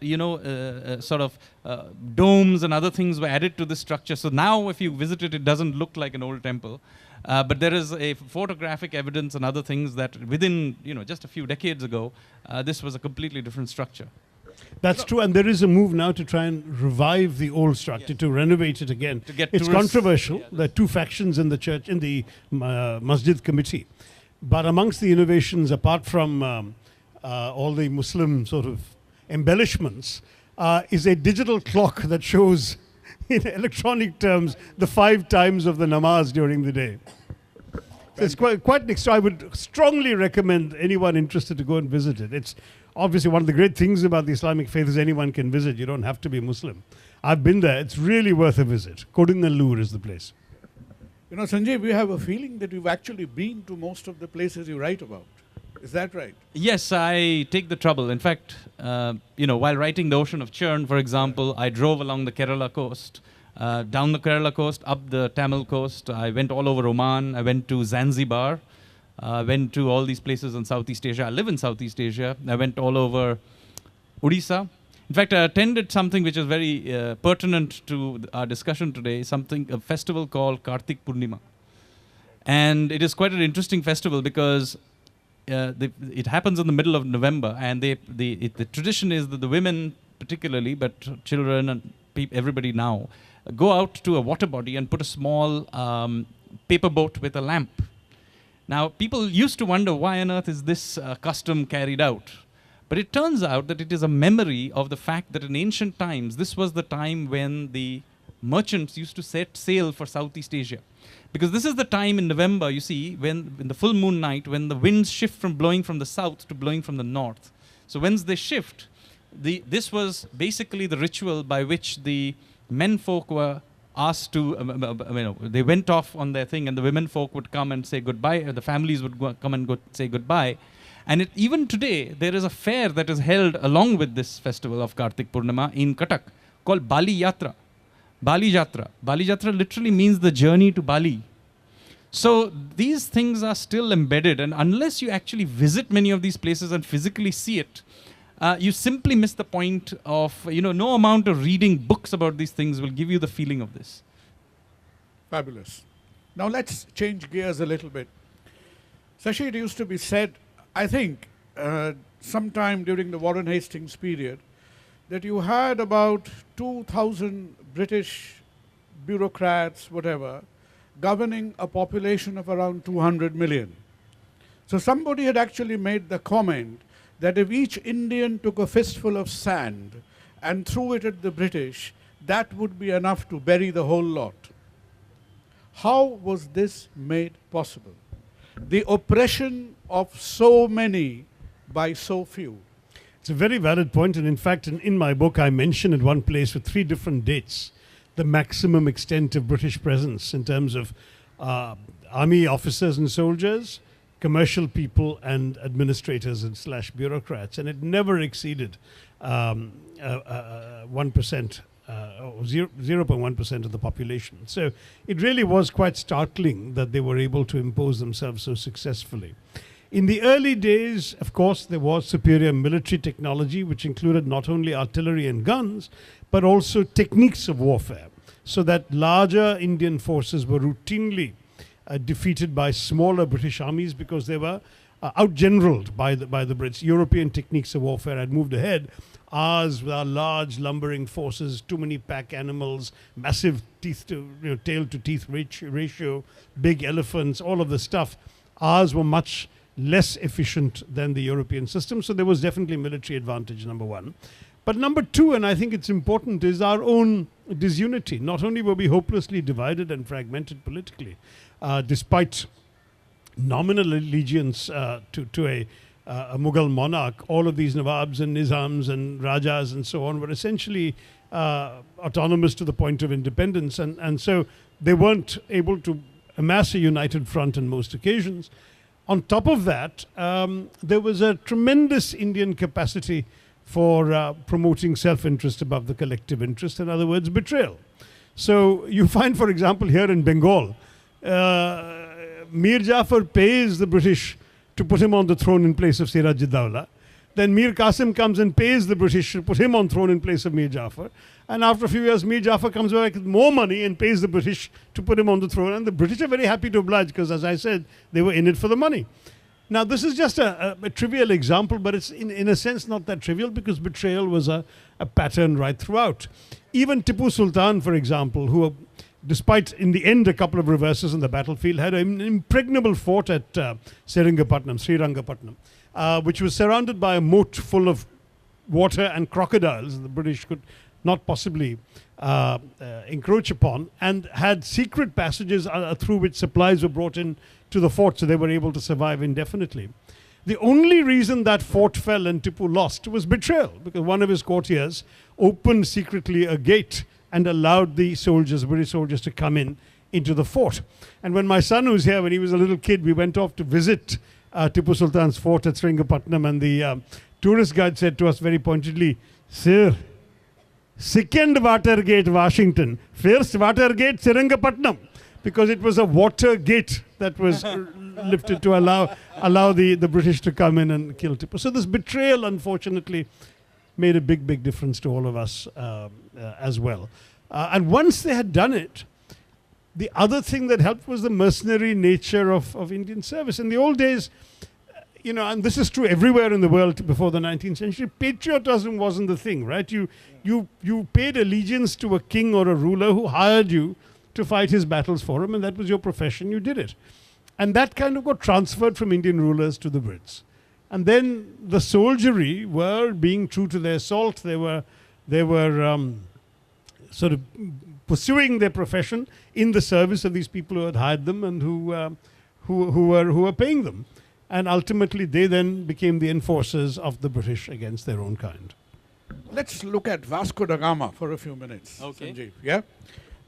domes and other things were added to the structure. So now, if you visit it, it doesn't look like an old temple. But there is a photographic evidence and other things that within just a few decades ago, this was a completely different structure. That's true, and there is a move now to try and revive the old structure, to renovate it again. It's controversial. There are two factions in the church, in the Masjid committee. But amongst the innovations, apart from all the Muslim sort of embellishments, is a digital clock that shows, in electronic terms, the 5 times of the namaz during the day. So it's quite next. So I would strongly recommend anyone interested to go and visit it. It's obviously one of the great things about the Islamic faith is anyone can visit. You don't have to be Muslim. I've been there. It's really worth a visit. Kodungalur is the place. Sanjeev, we have a feeling that you've actually been to most of the places you write about. Is that right? Yes, I take the trouble. In fact, while writing The Ocean of Churn, for example, I drove along the Kerala coast. down the Kerala coast, up the Tamil coast. I went all over Oman. I went to Zanzibar. Went to all these places in Southeast Asia. I live in Southeast Asia. I went all over Odisha. In fact, I attended something which is very pertinent to our discussion today, a festival called Kartik Purnima. And it is quite an interesting festival because it happens in the middle of November, and the tradition is that the women particularly, but children and everybody now, go out to a water body and put a small paper boat with a lamp. Now, people used to wonder why on earth is this custom carried out. But it turns out that it is a memory of the fact that in ancient times, this was the time when the merchants used to set sail for Southeast Asia. Because this is the time in November, you see, when in the full moon night, when the winds shift from blowing from the south to blowing from the north. So when they shift, this was basically the ritual by which the men folk were asked to, they went off on their thing, and the women folk would come and say goodbye, the families would come and say goodbye. And even today, there is a fair that is held along with this festival of Kartik Purnima in Cuttack called Bali Yatra. Bali Jatra. Bali Jatra literally means the journey to Bali. So these things are still embedded, and unless you actually visit many of these places and physically see it, you simply miss the point of, no amount of reading books about these things will give you the feeling of this. Fabulous. Now let's change gears a little bit. Shashi, it used to be said, I think, sometime during the Warren Hastings period, that you had about 2,000 British bureaucrats, whatever, governing a population of around 200 million. So somebody had actually made the comment that if each Indian took a fistful of sand and threw it at the British, that would be enough to bury the whole lot. How was this made possible? The oppression of so many by so few. It's a very valid point, and in fact, in my book, I mention at one place with 3 different dates the maximum extent of British presence in terms of army officers and soldiers, commercial people, and administrators and / bureaucrats, and it never exceeded 1%. Or 0.1% of the population. So it really was quite startling that they were able to impose themselves so successfully. In the early days, of course, there was superior military technology, which included not only artillery and guns, but also techniques of warfare, so that larger Indian forces were routinely defeated by smaller British armies because they were outgeneraled by the Brits. European techniques of warfare had moved ahead. Ours, with our large lumbering forces, too many pack animals, massive tail to teeth ratio, big elephants, all of the stuff, ours were much less efficient than the European system. So there was definitely military advantage, number one. But number two, and I think it's important, is our own disunity. Not only were we hopelessly divided and fragmented politically, despite nominal allegiance to a Mughal monarch, all of these Nawabs and Nizams and Rajas and so on were essentially autonomous to the point of independence, and so they weren't able to amass a united front on most occasions. On top of that, there was a tremendous Indian capacity for promoting self-interest above the collective interest, in other words, betrayal. So you find, for example, here in Bengal, Mir Jafar pays the British to put him on the throne in place of Siraj-ud-Dawla. Then Mir Qasim comes and pays the British to put him on throne in place of Mir Jafar. And after a few years, Mir Jafar comes back with more money and pays the British to put him on the throne. And the British are very happy to oblige because, as I said, they were in it for the money. Now, this is just a trivial example, but it's in a sense not that trivial because betrayal was a pattern right throughout. Even Tipu Sultan, for example, who, despite in the end a couple of reverses on the battlefield, had an impregnable fort at Srirangapatnam, which was surrounded by a moat full of water and crocodiles the British could not possibly encroach upon, and had secret passages through which supplies were brought in to the fort, so they were able to survive indefinitely. The only reason that fort fell and Tipu lost was betrayal, because one of his courtiers opened secretly a gate and allowed the soldiers, British soldiers, to come into the fort. And when my son was here, when he was a little kid, we went off to visit Tipu Sultan's fort at Sringapatnam, and the tourist guide said to us very pointedly, "Sir, Second Watergate, Washington. First Watergate, Seringapatam, because it was a water gate that was lifted to allow the British to come in and kill Tipu. So this betrayal, unfortunately, made a big, big difference to all of us as well. And once they had done it, the other thing that helped was the mercenary nature of Indian service. In the old days, you know, and this is true everywhere in the world before the 19th century, patriotism wasn't the thing, right? You paid allegiance to a king or a ruler who hired you to fight his battles for him, and that was your profession, you did it. And that kind of got transferred from Indian rulers to the Brits. And then the soldiery were being true to their salt. They were sort of pursuing their profession in the service of these people who had hired them and who were paying them. And ultimately, they then became the enforcers of the British against their own kind. Let's look at Vasco da Gama for a few minutes, Okay. Sanjeev. Yeah,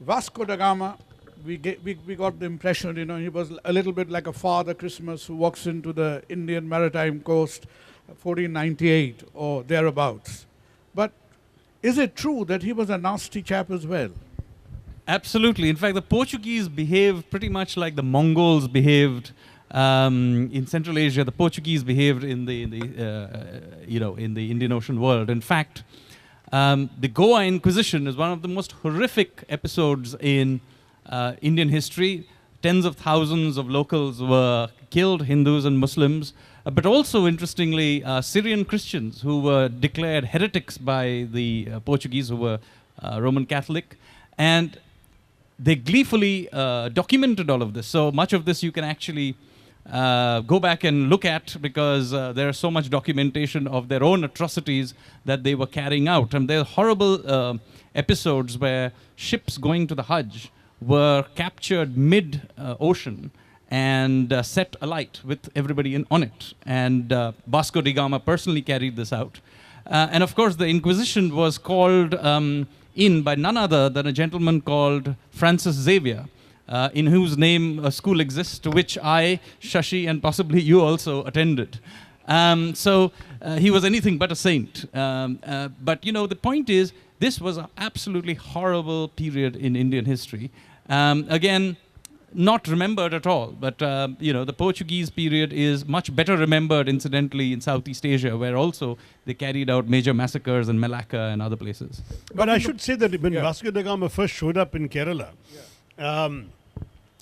Vasco da Gama, we got the impression, you know, he was a little bit like a Father Christmas who walks into the Indian maritime coast, 1498 or thereabouts. But is it true that he was a nasty chap as well? Absolutely. In fact, the Portuguese behaved pretty much like the Mongols behaved in Central Asia. The Portuguese behaved in the Indian Ocean world. In fact, the Goa Inquisition is one of the most horrific episodes in Indian history. Tens of thousands of locals were killed, Hindus and Muslims, but also, interestingly, Syrian Christians who were declared heretics by the Portuguese, who were Roman Catholic. And they gleefully documented all of this. So much of this you can actually go back and look at, because there is so much documentation of their own atrocities that they were carrying out. And there are horrible episodes where ships going to the Hajj were captured mid-ocean and set alight with everybody on it. And Vasco da Gama personally carried this out. And of course, the Inquisition was called in by none other than a gentleman called Francis Xavier, in whose name a school exists, to which I, Shashi, and possibly you also attended. So he was anything but a saint. But, you know, the point is, this was an absolutely horrible period in Indian history. Again, not remembered at all, but, you know, the Portuguese period is much better remembered, incidentally, in Southeast Asia, where also they carried out major massacres in Malacca and other places. But I should say that when Vasco da Gama first showed up in Kerala,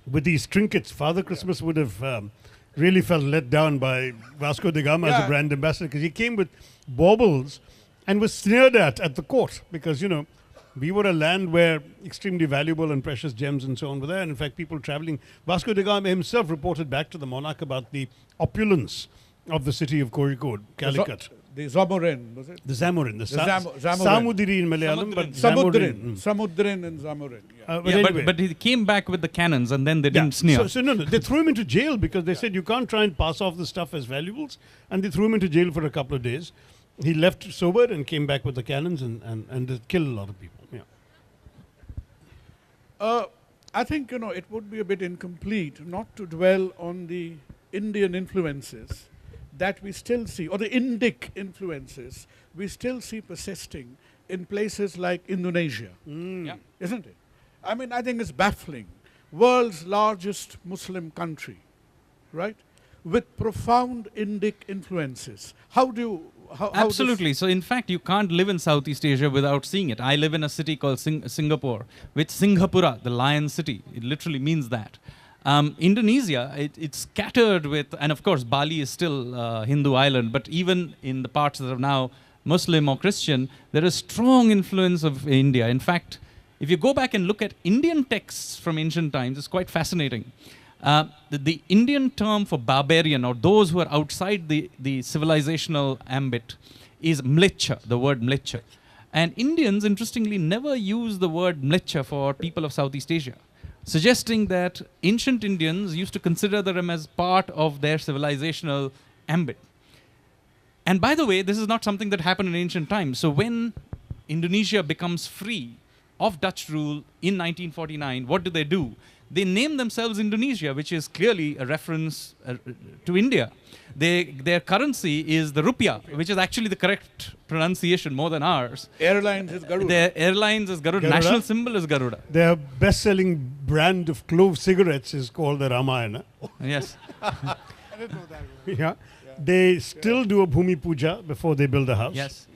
with these trinkets, Father Christmas would have really felt let down by Vasco da Gama as a brand ambassador, because he came with baubles and was sneered at the court, because, you know, we were a land where extremely valuable and precious gems and so on were there. And in fact, people traveling, Vasco da Gama himself reported back to the monarch about the opulence of the city of Kozhikode, Calicut. The Zamorin, was it? The Zamorin, Zamorin. Samudiri in Malayalam, but Samudrin. Samudrin and Zamorin. Yeah. But anyway. but he came back with the cannons, and then they didn't sneer. So no, they threw him into jail because they said you can't try and pass off the stuff as valuables, and they threw him into jail for a couple of days. He left sober and came back with the cannons and killed a lot of people. Yeah. I think, you know, it would be a bit incomplete not to dwell on the Indian influences that we still see, or the Indic influences we still see persisting in places like Indonesia, Yeah. isn't it? I mean, I think it's baffling. World's largest Muslim country, right? With profound Indic influences. How do you... How Absolutely. So, in fact, you can't live in Southeast Asia without seeing it. I live in a city called Singapore, which Singhapura, the lion city. It literally means that. Indonesia, it's scattered with, and of course, Bali is still a Hindu island, but even in the parts that are now Muslim or Christian, there is strong influence of India. In fact, if you go back and look at Indian texts from ancient times, it's quite fascinating. The Indian term for barbarian, or those who are outside the civilizational ambit, is mlecha, the word mlecha. And Indians, interestingly, never use the word mlecha for people of Southeast Asia, suggesting that ancient Indians used to consider them as part of their civilizational ambit. And by the way, this is not something that happened in ancient times. So when Indonesia becomes free of Dutch rule in 1949, what do? they name themselves Indonesia, which is clearly a reference to India. Their currency is the rupiah, which is actually the correct pronunciation more than ours. Airlines is Garuda. Their airlines is Garuda. Garuda. National symbol is Garuda. Their best-selling brand of clove cigarettes is called the Ramayana. Yes. I didn't know that. Yeah. They still do a Bhumi Puja before they build a house. Yes.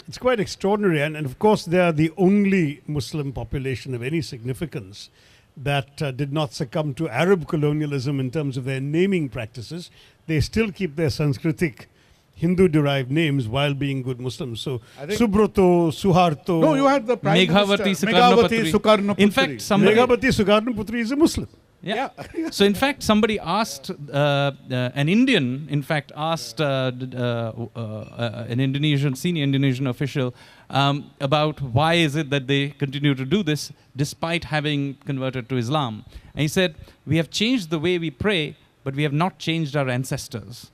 It's quite extraordinary. And of course, they are the only Muslim population of any significance that did not succumb to Arab colonialism in terms of their naming practices. They still keep their Sanskritic Hindu-derived names while being good Muslims. So I think- Subroto, Suharto. No, you had the Prime Meghavati Minister. Sukarnoputri. Sukarnoputri. In fact, somebody. Meghabati Sukarnoputri is a Muslim. Yeah. So in fact, somebody asked an Indian. In fact, asked an Indonesian senior Indonesian official about why is it that they continue to do this despite having converted to Islam. And he said, "We have changed the way we pray, but we have not changed our ancestors."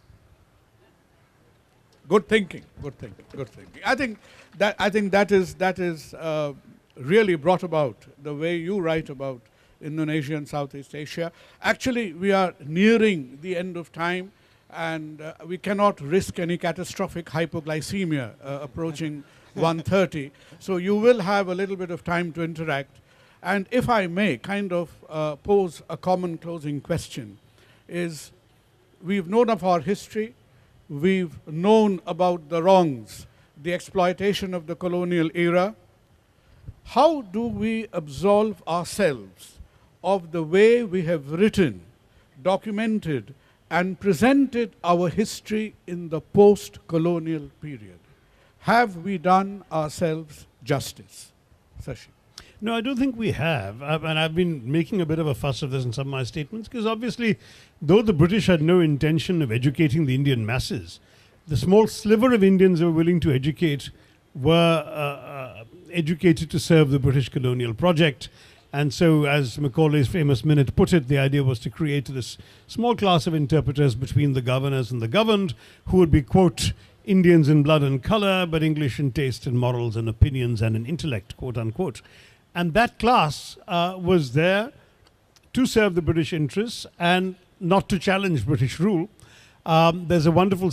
Good thinking. Good thinking. Good thinking. I think that is really brought about the way you write about Indonesia and Southeast Asia. Actually, we are nearing the end of time, and we cannot risk any catastrophic hypoglycemia approaching 1:30. So you will have a little bit of time to interact. And if I may kind of pose a common closing question, is we've known of our history, we've known about the wrongs, the exploitation of the colonial era. How do we absolve ourselves of the way we have written, documented, and presented our history in the post-colonial period? Have we done ourselves justice? Shashi. No, I don't think we have. And I've been making a bit of a fuss of this in some of my statements, because obviously, though the British had no intention of educating the Indian masses, the small sliver of Indians they were willing to educate were educated to serve the British colonial project. And so, as Macaulay's famous minute put it, the idea was to create this small class of interpreters between the governors and the governed, who would be, quote, Indians in blood and color, but English in taste and morals and opinions and in intellect, quote unquote. And that class was there to serve the British interests and not to challenge British rule. There's a wonderful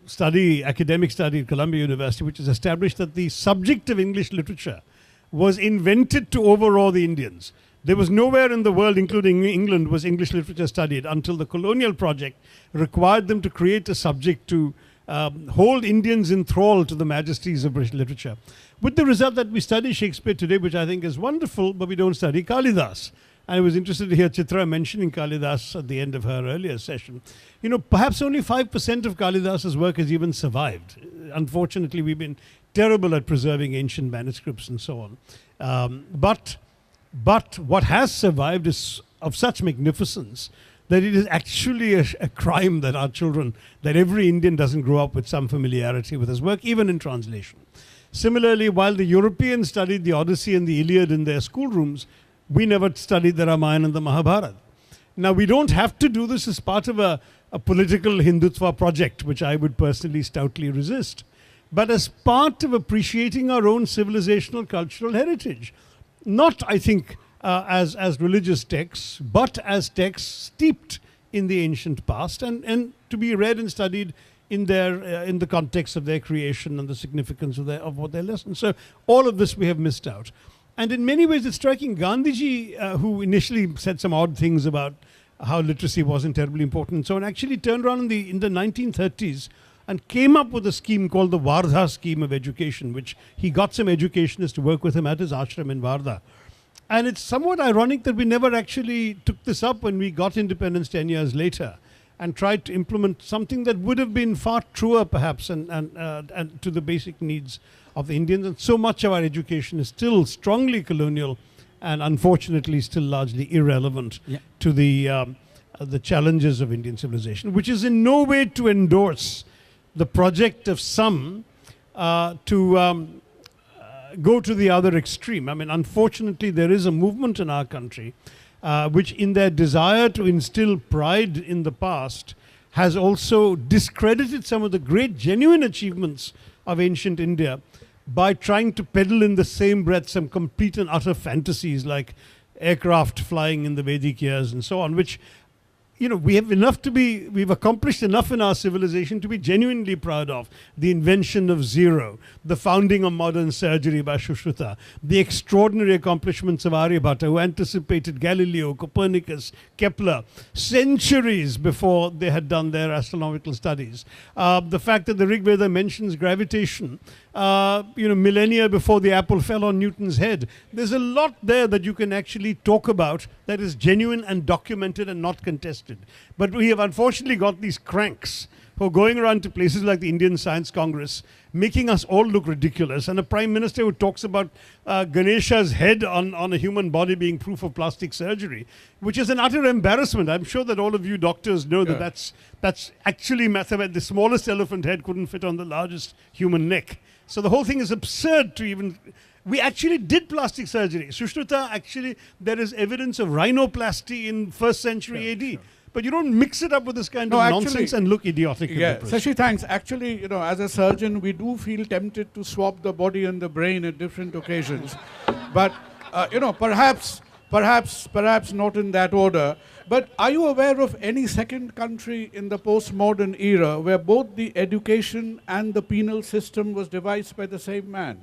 academic study at Columbia University, which has established that the subject of English literature was invented to overawe the Indians. There was nowhere in the world, including England, was English literature studied until the colonial project required them to create a subject to hold Indians in thrall to the majesties of British literature. With the result that we study Shakespeare today, which I think is wonderful, but we don't study Kalidas. I was interested to hear Chitra mentioning Kalidas at the end of her earlier session. You know, perhaps only 5% of Kalidas's work has even survived. Unfortunately, we've been terrible at preserving ancient manuscripts and so on. But what has survived is of such magnificence that it is actually a crime that our children, that every Indian doesn't grow up with some familiarity with his work, even in translation. Similarly, while the Europeans studied the Odyssey and the Iliad in their schoolrooms, we never studied the Ramayana and the Mahabharata. Now, we don't have to do this as part of a political Hindutva project, which I would personally stoutly resist, but as part of appreciating our own civilizational cultural heritage. Not, I think, as religious texts, but as texts steeped in the ancient past and to be read and studied in the context of their creation and the significance of what their lessons. So all of this we have missed out. And in many ways it's striking. Gandhiji, who initially said some odd things about how literacy wasn't terribly important and so on, actually turned around in the 1930s and came up with a scheme called the Wardha scheme of education, which he got some educationists to work with him at his ashram in Wardha. And it's somewhat ironic that we never actually took this up when we got independence 10 years later and tried to implement something that would have been far truer perhaps and to the basic needs of the Indians. And so much of our education is still strongly colonial and unfortunately still largely irrelevant to the challenges of Indian civilization, which is in no way to endorse the project of some to go to the other extreme. I mean, unfortunately, there is a movement in our country which, in their desire to instill pride in the past, has also discredited some of the great genuine achievements of ancient India by trying to peddle in the same breath some complete and utter fantasies like aircraft flying in the Vedic years and so on, which, you know, we've accomplished enough in our civilization to be genuinely proud of. The invention of zero, the founding of modern surgery by Sushruta, the extraordinary accomplishments of Aryabhatta, who anticipated Galileo, Copernicus, Kepler, centuries before they had done their astronomical studies. The fact that the Rig Veda mentions gravitation, millennia before the apple fell on Newton's head. There's a lot there that you can actually talk about that is genuine and documented and not contested. But we have unfortunately got these cranks who are going around to places like the Indian Science Congress, making us all look ridiculous. And a prime minister who talks about Ganesha's head on a human body being proof of plastic surgery, which is an utter embarrassment. I'm sure that all of you doctors know that that's actually mathematical. The smallest elephant head couldn't fit on the largest human neck. So the whole thing is absurd to even... We actually did plastic surgery. Sushruta, actually, there is evidence of rhinoplasty in 1st century AD. But you don't mix it up with this kind of nonsense and look idiotic. Yeah, Shashi, thanks. Actually, you know, as a surgeon, we do feel tempted to swap the body and the brain at different occasions. But, perhaps not in that order. But are you aware of any second country in the postmodern era where both the education and the penal system was devised by the same man?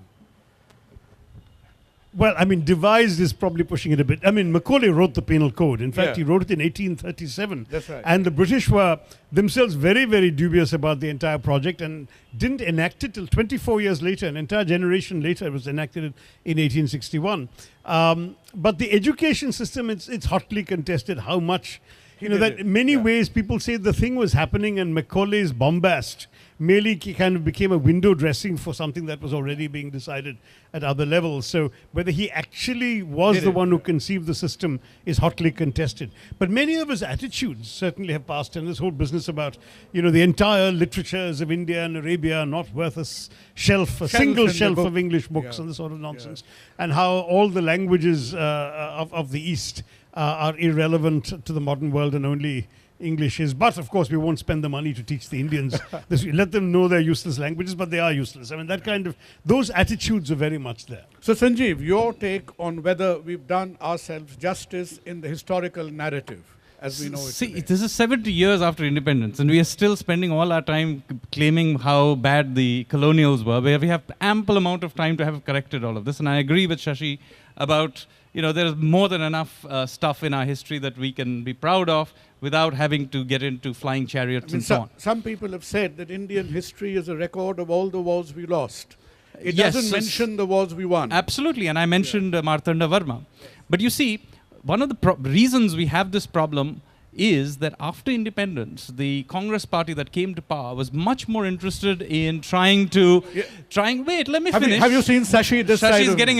Well, I mean, devised is probably pushing it a bit. I mean, Macaulay wrote the Penal Code. In fact, he wrote it in 1837. That's right. And the British were themselves very, very dubious about the entire project and didn't enact it till 24 years later. An entire generation later, it was enacted in 1861. But the education system, it's hotly contested how much, that in many ways people say the thing was happening and Macaulay's bombast merely kind of became a window dressing for something that was already being decided at other levels. So whether he actually was the one who conceived the system is hotly contested. But many of his attitudes certainly have passed, and this whole business about, the entire literatures of India and Arabia are not worth a single shelf of English books and this sort of nonsense. And how all the languages of the East are irrelevant to the modern world and only English is. But of course we won't spend the money to teach the Indians this. We let them know they're useless languages, but they are useless. I mean, those attitudes are very much there. So Sanjeev, your take on whether we've done ourselves justice in the historical narrative as we know it today. This is 70 years after independence, and we are still spending all our time claiming how bad the colonials were, where we have ample amount of time to have corrected all of this. And I agree with Shashi about, there is more than enough stuff in our history that we can be proud of without having to get into flying chariots and so on. Some people have said that Indian history is a record of all the wars we lost. It doesn't mention the wars we won. Absolutely, and I mentioned Martanda Varma. But you see, one of the reasons we have this problem is that after independence, the Congress party that came to power was much more interested in wait, let me finish. Have you seen Shashi this side? Shashi's getting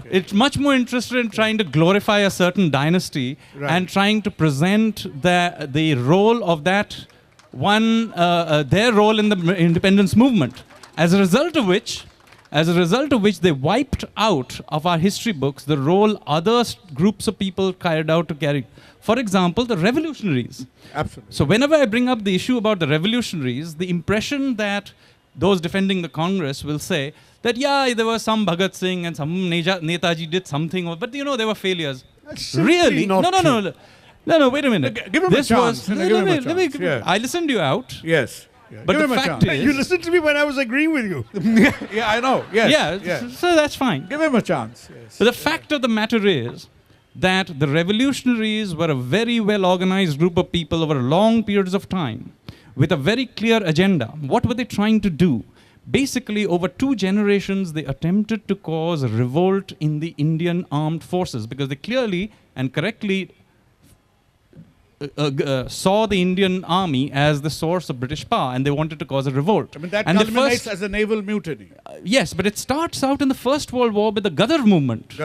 It's much more interested in trying to glorify a certain dynasty and trying to present the role of that one, their role in the independence movement. As a result of which, they wiped out of our history books the role other groups of people carried out to carry. For example, the revolutionaries. Absolutely. So whenever I bring up the issue about the revolutionaries, the impression that those defending the Congress will say that, there was some Bhagat Singh and some Netaji did something, but they were failures. Really? No, wait a minute. Give him a chance. I listened you out. Yes. Yeah. But the fact is... You listened to me when I was agreeing with you. Yeah, I know. Yes. So that's fine. Give him a chance. Yes. But the fact of the matter is that the revolutionaries were a very well-organized group of people over long periods of time with a very clear agenda. What were they trying to do? Basically, over 2 generations, they attempted to cause a revolt in the Indian armed forces because they clearly and correctly saw the Indian army as the source of British power, and they wanted to cause a revolt. I mean, that culminates as a naval mutiny. Yes, but it starts out in the First World War with the Ghadar movement.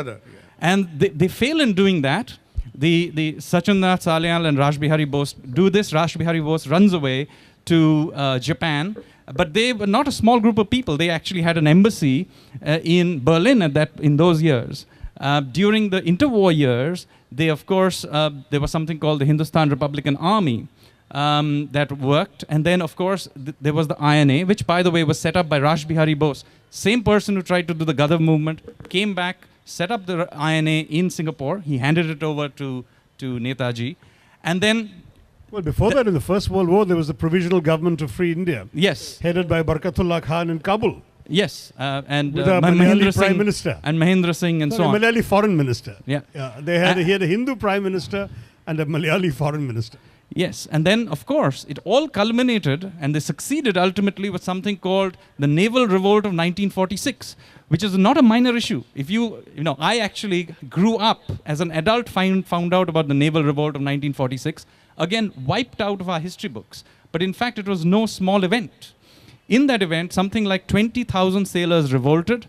And they fail in doing that. The Sachindranath Sanyal and Rashbihari Bose do this. Rashbihari Bose runs away to Japan. But they were not a small group of people. They actually had an embassy in Berlin in those years. During the interwar years, they, of course, there was something called the Hindustan Republican Army that worked. And then, of course, there was the INA, which, by the way, was set up by Rashbihari Bose. Same person who tried to do the Ghadar movement, came back, set up the INA in Singapore. He handed it over to Netaji. And then, Well, before that, in the First World War, there was the Provisional Government of Free India, yes, headed by Barkatullah Khan in Kabul, yes, and with a Malayali Prime Minister. and Mahendra Singh and so Sorry, on. Malayali Foreign Minister. Yeah. He had a Hindu Prime Minister and a Malayali Foreign Minister. Yes, and then of course it all culminated, and they succeeded ultimately with something called the Naval Revolt of 1946, which is not a minor issue. If I actually grew up as an adult, found out about the Naval Revolt of 1946, again wiped out of our history books. But in fact, it was no small event. In that event, something like 20,000 sailors revolted.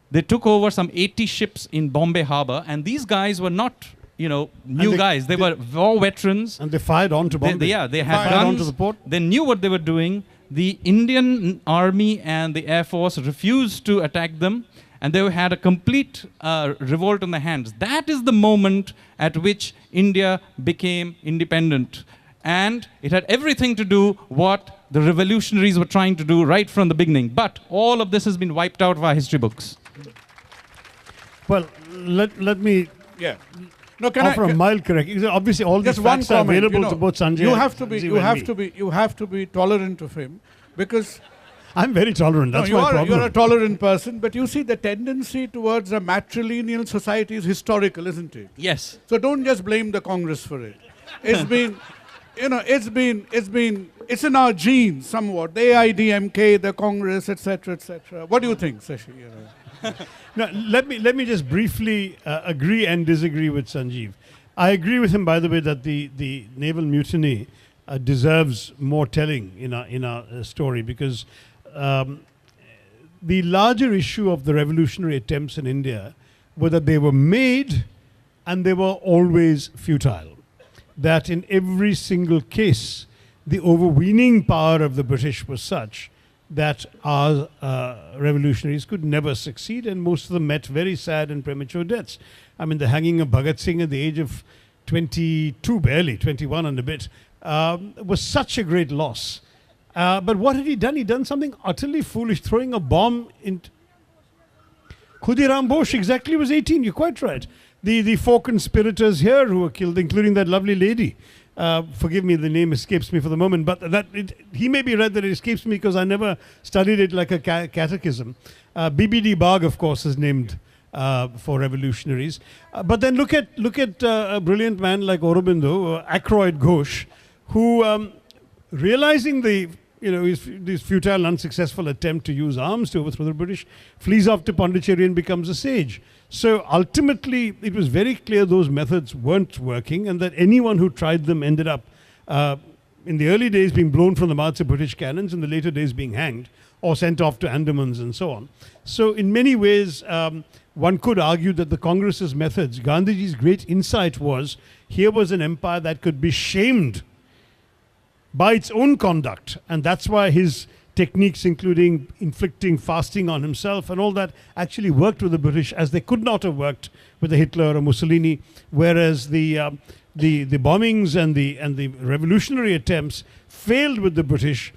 They took over some 80 ships in Bombay Harbor, and these guys were not new guys. They were war veterans. And they fired onto Bombay. They had fired guns. onto the port. They knew what they were doing. The Indian Army and the Air Force refused to attack them, and they had a complete revolt on their hands. That is the moment at which India became independent. And it had everything to do what the revolutionaries were trying to do right from the beginning. But all of this has been wiped out of our history books. Well, let me Yeah. No, offer a mild correction. Obviously, all these just one facts are comment, available to both Sanjay you and have to be Sanjeev you and have me. to be you have to be tolerant of him, because I'm very tolerant. That's no, my problem. you're a tolerant person, but you see the tendency towards a matrilineal society is historical, isn't it? Yes. So don't just blame the Congress for it. It's been, it's in our genes somewhat. The AIDMK, the Congress, etc., etc. What do you think, Shashi? Now, let me just briefly agree and disagree with Sanjeev. I agree with him, by the way, that the naval mutiny deserves more telling in our story, because the larger issue of the revolutionary attempts in India were that they were made and they were always futile. That in every single case, the overweening power of the British was such that our revolutionaries could never succeed, and most of them met very sad and premature deaths. I mean, the hanging of Bhagat Singh at the age of 22, barely, 21 and a bit, was such a great loss. But what had he done? He'd done something utterly foolish, throwing a bomb in. Khudiram Bose exactly was 18, you're quite right. The four conspirators here who were killed, including that lovely lady. Forgive me, the name escapes me for the moment, but he may be right that it escapes me because I never studied it like a catechism. BBD Bagh, of course, is named for revolutionaries. But then look at a brilliant man like Aurobindo, Ackroyd Ghosh, who, realizing his futile and unsuccessful attempt to use arms to overthrow the British, flees off to Pondicherry and becomes a sage. So ultimately, it was very clear those methods weren't working, and that anyone who tried them ended up, in the early days, being blown from the mouths of British cannons, in the later days being hanged or sent off to Andamans and so on. So in many ways, one could argue that the Congress's methods, Gandhiji's great insight was, here was an empire that could be shamed by its own conduct, and that's why his techniques, including inflicting fasting on himself and all that, actually worked with the British as they could not have worked with the Hitler or Mussolini, whereas the bombings and the revolutionary attempts failed with the British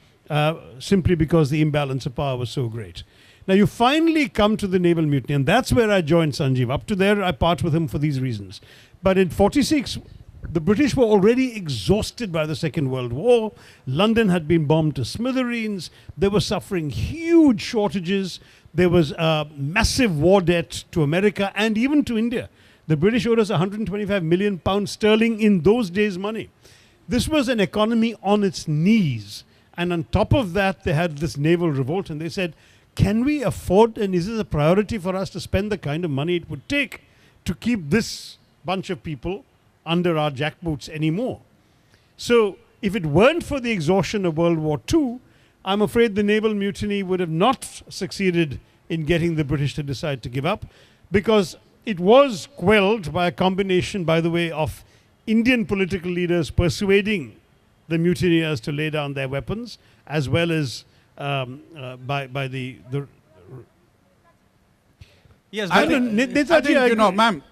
simply because the imbalance of power was so great. Now you finally come to the naval mutiny, and that's where I joined Sanjeev. Up to there, I part with him for these reasons. But in 46, the British were already exhausted by the Second World War. London had been bombed to smithereens. They were suffering huge shortages. There was a massive war debt to America and even to India. The British owed us 125 million pounds sterling in those days' money. This was an economy on its knees. And on top of that, they had this naval revolt, and they said, can we afford, and is this a priority for us to spend the kind of money it would take to keep this bunch of people under our jackboots anymore? So if it weren't for the exhaustion of World War II, I'm afraid the naval mutiny would have not succeeded in getting the British to decide to give up, because it was quelled by a combination, by the way, of Indian political leaders persuading the mutineers to lay down their weapons, as well as by the Yes, I but think,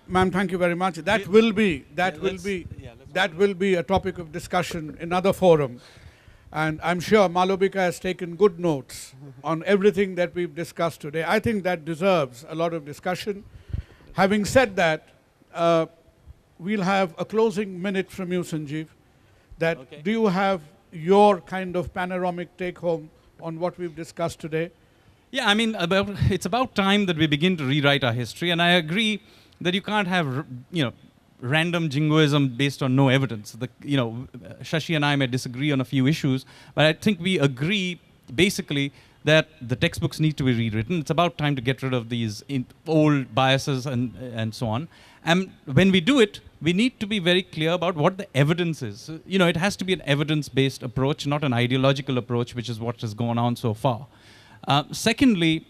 ma'am, thank you very much. That will be a topic of discussion in another forum. And I'm sure Malobika has taken good notes on everything that we've discussed today. I think that deserves a lot of discussion. Having said that, we'll have a closing minute from you, Sanjeev. That Okay. do you have your kind of panoramic take home on what we've discussed today? Yeah, I mean, it's about time that we begin to rewrite our history, and I agree that you can't have, random jingoism based on no evidence. Shashi and I may disagree on a few issues, but I think we agree basically that the textbooks need to be rewritten. It's about time to get rid of these old biases and so on. And when we do it, we need to be very clear about what the evidence is. It has to be an evidence-based approach, not an ideological approach, which is what has gone on so far. Secondly,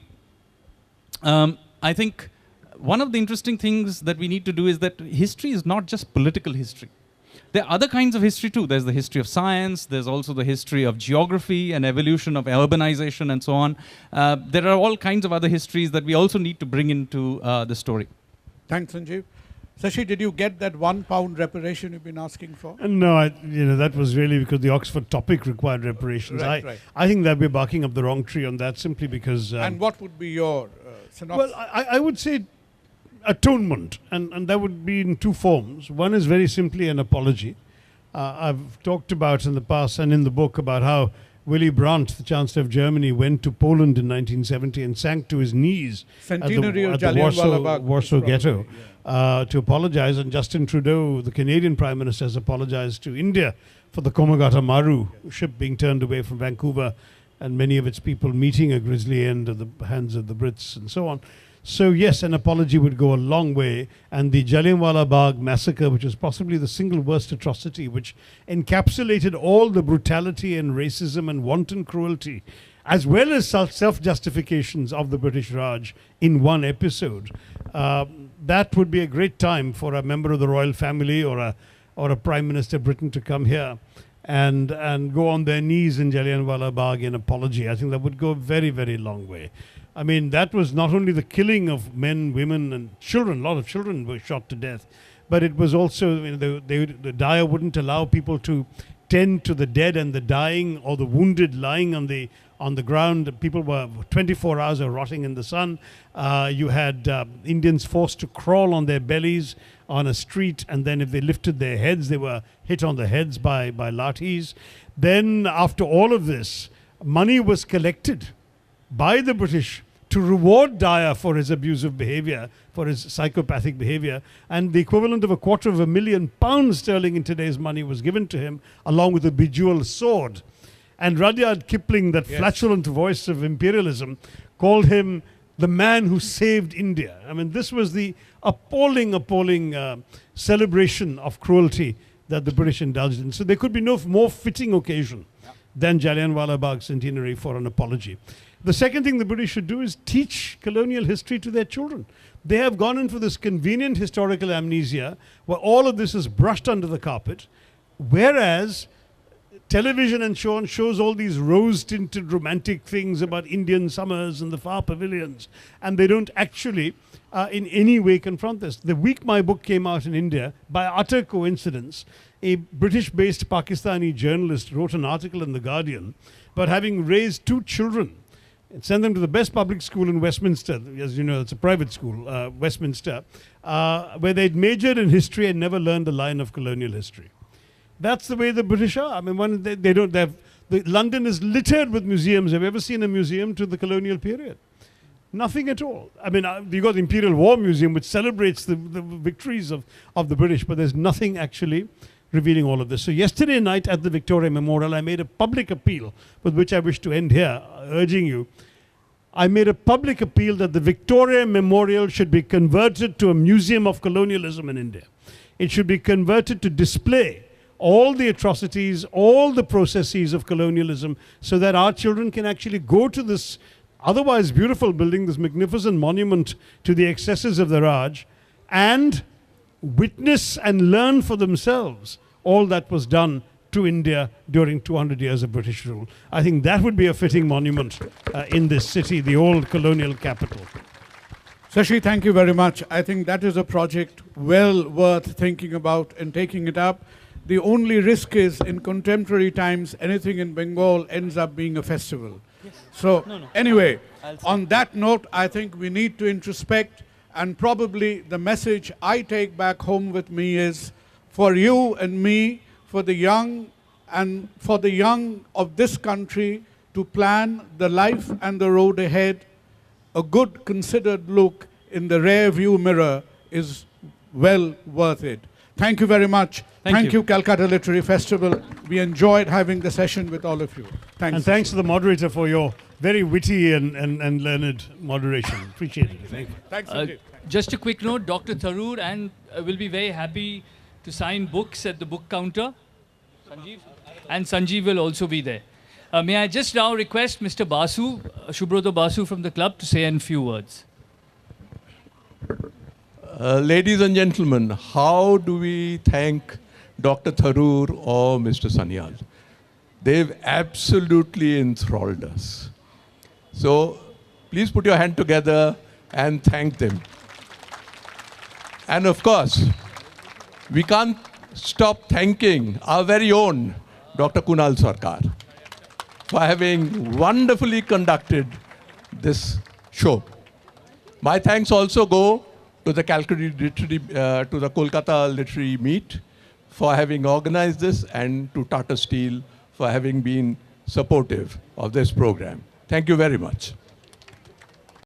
I think one of the interesting things that we need to do is that history is not just political history. There are other kinds of history too. There's the history of science. There's also the history of geography and evolution of urbanization and so on. There are all kinds of other histories that we also need to bring into the story. Thanks, Sanjeev. Shashi, did you get that £1 reparation you've been asking for? No, that was really because the Oxford topic required reparations. Right. I think that we're barking up the wrong tree on that simply because... And what would be your synopsis? Well, I would say atonement, and that would be in two forms. One is very simply an apology. I've talked about in the past and in the book about how Willy Brandt, the Chancellor of Germany, went to Poland in 1970 and sank to his knees Centenary of at the Jallianwala Bagh, Warsaw probably, Ghetto to apologize. And Justin Trudeau, the Canadian Prime Minister, has apologized to India for the Komagata Maru ship being turned away from Vancouver and many of its people meeting a grisly end at the hands of the Brits and so on. So yes, an apology would go a long way, and the Jallianwala Bagh massacre, which was possibly the single worst atrocity, which encapsulated all the brutality and racism and wanton cruelty, as well as self-justifications of the British Raj in one episode, that would be a great time for a member of the royal family or a Prime Minister of Britain to come here and go on their knees in Jallianwala Bagh in apology. I think that would go a very, very long way. I mean, that was not only the killing of men, women, and children. A lot of children were shot to death, but it was also the Daya wouldn't allow people to tend to the dead and the dying or the wounded lying on the ground. People were 24 hours of rotting in the sun. You had Indians forced to crawl on their bellies on a street, and then if they lifted their heads, they were hit on the heads by lathis. Then, after all of this, money was collected by the British to reward Daya for his abusive behavior, for his psychopathic behavior, and the equivalent of £250,000 in today's money was given to him, along with a bejeweled sword. And Rudyard Kipling, that flatulent voice of imperialism, called him the man who saved India. I mean, this was the appalling celebration of cruelty that the British indulged in. So there could be no more fitting occasion than Jallianwala Bagh centenary for an apology. The second thing the British should do is teach colonial history to their children. They have gone in for this convenient historical amnesia where all of this is brushed under the carpet, whereas television and so on shows all these rose-tinted romantic things about Indian summers and the far pavilions, and they don't actually in any way confront this. The week my book came out in India, by utter coincidence, a British-based Pakistani journalist wrote an article in The Guardian about having raised two children and sent them to the best public school in Westminster. As you know, it's a private school, Westminster, where they'd majored in history and never learned a line of colonial history. That's the way the British are. I mean, London is littered with museums. Have you ever seen a museum to the colonial period? Nothing at all. I mean, you got the Imperial War Museum, which celebrates the victories of the British, but there's nothing actually revealing all of this. So yesterday night at the Victoria Memorial, I made a public appeal, with which I wish to end here, urging you. I made a public appeal that the Victoria Memorial should be converted to a museum of colonialism in India. It should be converted to display all the atrocities, all the processes of colonialism, so that our children can actually go to this otherwise beautiful building, this magnificent monument to the excesses of the Raj, and witness and learn for themselves all that was done to India during 200 years of British rule. I think that would be a fitting monument in this city, the old colonial capital. Shashi, thank you very much. I think that is a project well worth thinking about and taking it up. The only risk is, in contemporary times, anything in Bengal ends up being a festival. Yes. So, anyway, on that note, I think we need to introspect And probably the message I take back home with me is for you and me, for the young and for the young of this country to plan the life and the road ahead, a good considered look in the rear view mirror is well worth it. Thank you very much. Thank you, Calcutta Literary Festival. We enjoyed having the session with all of you. Thanks. And thanks to the moderator for your very witty and learned moderation. Appreciate it. Thank you. Thanks, Sanjeev. Just a quick note, Dr. Tharoor and will be very happy to sign books at the book counter. Sanjeev? And Sanjeev will also be there. May I just now request Mr. Basu, Shubroto Basu from the club, to say a few words. Ladies and gentlemen, how do we thank Dr. Tharoor or Mr. Sanyal? They've absolutely enthralled us. So please put your hand together and thank them. And of course, we can't stop thanking our very own Dr. Kunal Sarkar for having wonderfully conducted this show. My thanks also go to the Kolkata Literary Meet for having organized this, and to Tata Steel for having been supportive of this program. Thank you very much.